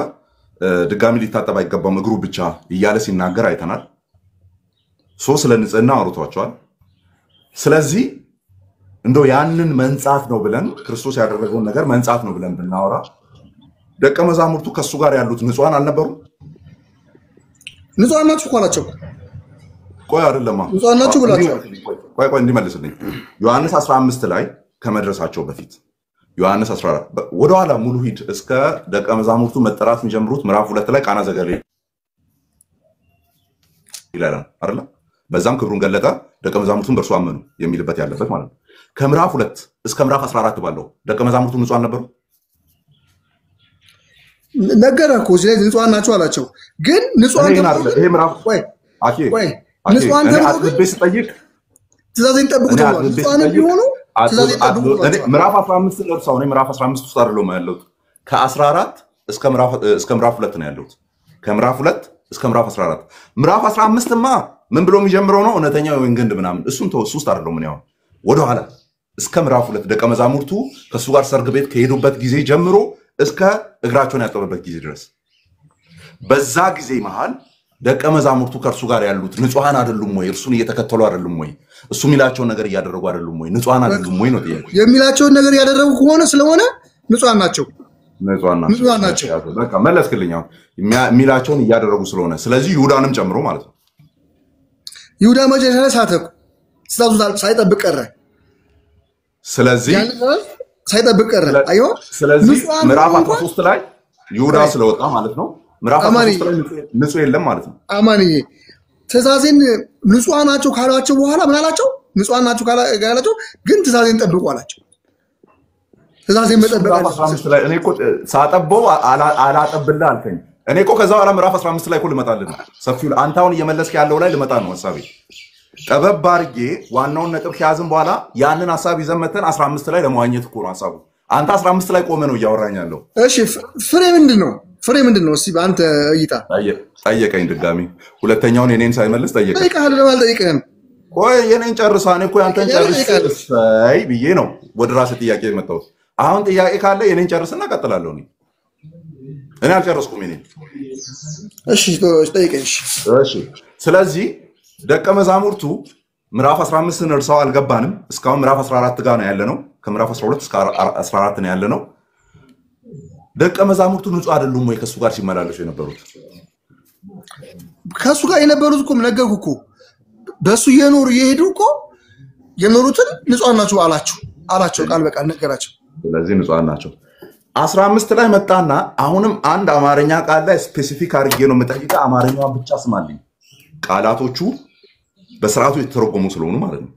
ድጋሚ ሊታጠብ አይገባም እግሩ ብቻ እያለ ሲናገር አይተናል። ስለ ንጽህና አውርቷቸዋል። ስለዚህ እንደው ያንን መንጻት ነው ብለን ክርስቶስ ያደረገውን ነገር መንጻት ነው ብለን ብናወራ ደቀ መዛሙርቱ ከሱ ጋር ያሉት ንጹሃን አልነበሩም? ንጹሃን ናችሁ እኮ አላቸው። ቆይ አይደለማ፣ ንጹሃን ናችሁ ብላችሁ ቆይ እንዲመልስልኝ ዮሐንስ 15 ላይ ከመድረሳቸው በፊት ዮሐንስ 14 ወደኋላ ሙሉ ሂድ እስከ ደቀ መዛሙርቱ መጠራት የሚጀምሩት ምዕራፍ 2 ላይ ቃና ዘገሊላ ይላል አይደል? በዛም ክብሩን ገለጠ፣ ደቀ መዛሙርቱን በእርሱ አመኑ የሚልበት ያለበት ማለት ነው። ከምዕራፍ 2 እስከ ምዕራፍ 14 ባለው ደቀ መዛሙርቱ ንጹሃን ነበሩ? ነገረ እኮ ስለዚህ ንጹሃን ናቸው አላቸው። ግን ንጹሃን ይሄ ምዕራፍ ንጹሃን ተብሎ ስጠይቅ ትእዛዜን ጠብቁ ተብሏል። ንጹሃን ቢሆኑ ትእዛዜን ጠብቁ ተብሏል። ምዕራፍ 15 ደርሰው ነው። ምዕራፍ 15 ውስጥ አይደለም ያለሁት። ከ14 እስከ ምዕራፍ 2 ነው ያለሁት። ከምዕራፍ 2 እስከ ምዕራፍ 14 ምዕራፍ 15ማ ምን ብሎ የሚጀምረው ነው? እውነተኛው የወይን ግንድ ምናምን እሱን ተወሱ ውስጥ አይደለም። ምን ያው ወደኋላ እስከ ምዕራፍ 2 ደቀ መዛሙርቱ ከሱ ጋር ሰርግ ቤት ከሄዱበት ጊዜ ጀምሮ እስከ እግራቸውን ያጠበበት ጊዜ ድረስ በዛ ጊዜ መሃል ደቀ መዛሙርቱ ከእርሱ ጋር ያሉት ንጹሃን አይደሉም ወይ? እርሱን እየተከተሉ አይደሉም ወይ? እሱ የሚላቸውን ነገር እያደረጉ አይደሉም ወይ? ንጹሃን አይደሉም ወይ ነው ጥያቄ። የሚላቸውን ነገር እያደረጉ ከሆነ ስለሆነ ንጹሃን ናቸው። ንጹሃን ናቸው። በቃ መለስክልኝ። አሁን የሚላቸውን እያደረጉ ስለሆነ ስለዚህ ይሁዳንም ጨምሮ ማለት ነው። ይሁዳ መጨረሻ ላይ ሳተኩ፣ ትእዛዙን ሳይጠብቅ ቀረ። ስለዚህ ሳይጠብቅ ቀረ። አዮ ስለዚህ ምዕራፍ 13 ላይ ይሁዳ ስለወጣ ማለት ነው። ምዕራፍ 13 ላይ ንጹህ የለም ማለት ነው። አማንዬ ትእዛዜን ንጹሃን ናቸው ካላቸው በኋላ ምን አላቸው? ንጹሃን ናቸው ካላቸው ግን ትእዛዜን ጠብቁ አላቸው። ትእዛዜን መጠበቅ ምዕራፍ 15 ላይ እኔ እኮ ሳጠበው አላጠብልህ አልከኝ። እኔ እኮ ከዛ በኋላ ምዕራፍ 15 ላይ እኮ ልመጣልህ ነው። ሰፊው አንተ አሁን እየመለስክ ያለው ላይ ልመጣ ነው ሐሳቤ። ጠበብ አድርጌ ዋናውን ነጥብ ከያዝን በኋላ ያንን ሐሳብ ይዘን መተን 15 ላይ ለመዋኘት እኮ ነው ሐሳቡ። አንተ 15 ላይ ቆመ ነው እያወራኝ ያለው። እሺ ፍሬ ምንድን ነው? ፍሬ ምንድን ነው? እስቲ በአንተ እይታ ጠየቀኝ። ድጋሚ ሁለተኛውን የኔን ሳይመልስ ጠየቀኝ። ጠይቀሃል ለማለት ጠይቀህም። ቆይ የኔን ጨርሳ እኔ እኮ ያንተን ጨርስ ብዬ ነው ወደ ራስህ ጥያቄ የመጣሁት። አሁን ጥያቄ ካለ የኔን ጨርስና እቀጥላለሁ። እኔ አልጨረስኩም የኔን። እሺ ጠይቀኝ። እሺ ስለዚህ ደቀ መዛሙርቱ ምዕራፍ 15 እርሳው አልገባንም። እስካሁን ምዕራፍ 14 ጋር ነው ያለነው። ከምዕራፍ 12 እስከ 14 ነው ያለነው። ደቀ መዛሙርቱ ንጹህ አይደሉም ወይ ከሱ ጋር ሲመላለሱ የነበሩት? ከሱ ጋር የነበሩት እኮ ነገርኩህ እኮ በሱ እየሄዱ እኮ የኖሩትን ንጹሃን ናቸው አላቸው። ቃል በቃል ነገራቸው። ስለዚህ ንጹሃን ናቸው። 15 ላይ መጣና አሁንም አንድ አማርኛ ቃል ላይ ስፔሲፊክ አድርጌ ነው የምጠይቀው። አማርኛዋን ብቻ ስማልኝ። ቃላቶቹ በስርዓቱ የተተረጎሙ ስለሆኑ ማለት ነው።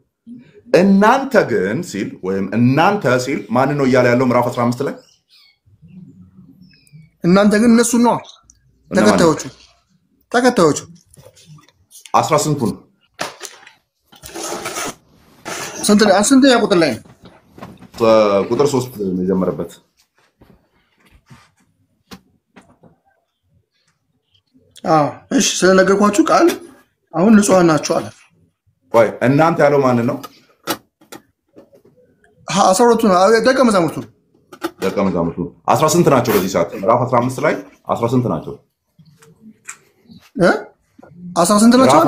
እናንተ ግን ሲል ወይም እናንተ ሲል ማን ነው እያለ ያለው? ምዕራፍ 15 ላይ እናንተ ግን እነሱ ነው ተከታዮቹ 18ቱን ስንተኛ ቁጥር ላይ ቁጥር 3 የጀመረበት እሺ ስለነገርኳችሁ ቃል አሁን ንጹሃን ናችሁ አለ። ቆይ እናንተ ያለው ማን ነው? 12ቱ ደቀ መዛሙርቱ 18 ናቸው። በዚህ ሰዓት ምዕራፍ 15 ላይ 18 ናቸው። 18 ናቸው።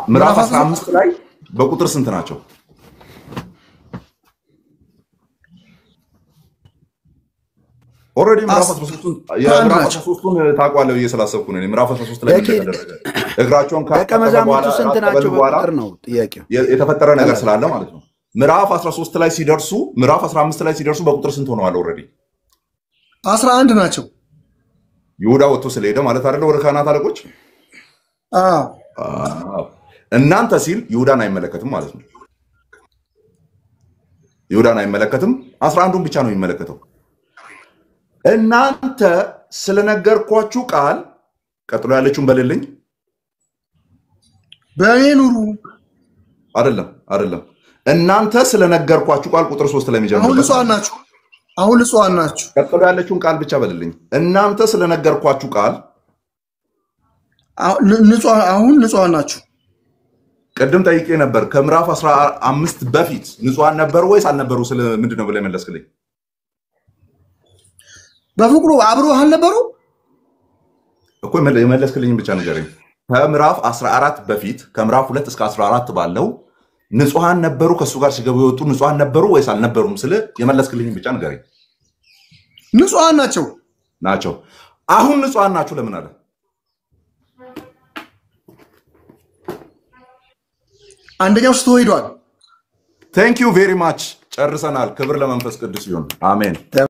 ምዕራፍ 15 ላይ በቁጥር ስንት ናቸው? ኦሬዲ ምዕራፍ 13ቱን ታውቃለህ ብዬ ስላሰብኩ ነው። ምዕራፍ 13 ላይ ተደረገ እግራቸውን ደቀ መዛሙርቱ ስንት ናቸው በቁጥር ነው ጥያቄው። የተፈጠረ ነገር ስላለ ማለት ነው። ምዕራፍ 13 ላይ ሲደርሱ ምዕራፍ 15 ላይ ሲደርሱ በቁጥር ስንት ሆነዋል? ኦሬዲ 11 ናቸው። ይሁዳ ወጥቶ ስለሄደ ማለት አይደለ ወደ ካህናት አለቆች። እናንተ ሲል ይሁዳን አይመለከትም ማለት ነው። ይሁዳን አይመለከትም። 11ዱን ብቻ ነው የሚመለከተው። እናንተ ስለነገርኳችሁ ቃል ቀጥሎ ያለችውን በልልኝ። በእኔ ኑሩ አይደለም እናንተ ስለነገርኳችሁ ቃል ቁጥር 3 ላይ የሚጀምረው አሁን ንጹሐን ናችሁ። ቀጥሎ ያለችውን ቃል ብቻ በልልኝ። እናንተ ስለነገርኳችሁ ቃል አሁን ንጹሐን ናችሁ። ቅድም ጠይቄ ነበር ከምዕራፍ 15 በፊት ንጹሐን ነበሩ ወይስ አልነበሩ? ስለ ምንድነው ብለህ መለስክልኝ? በፍቅሩ አብረው አልነበሩ እኮ የመለስክልኝ ብቻ ንገረኝ። ከምዕራፍ 14 በፊት ከምዕራፍ 2 እስከ 14 ባለው ንጹሐን ነበሩ፣ ከሱ ጋር ሲገቡ የወጡ ንጹሐን ነበሩ ወይስ አልነበሩም? ስለ የመለስክልኝ ብቻ ንገረኝ። ንጹሐን ናቸው። አሁን ንጹሐን ናችሁ ለምን አለ? አንደኛው ስቶ ሄዷል። ቴንክ ዩ ቬሪ ማች። ጨርሰናል። ክብር ለመንፈስ ቅዱስ ይሁን። አሜን።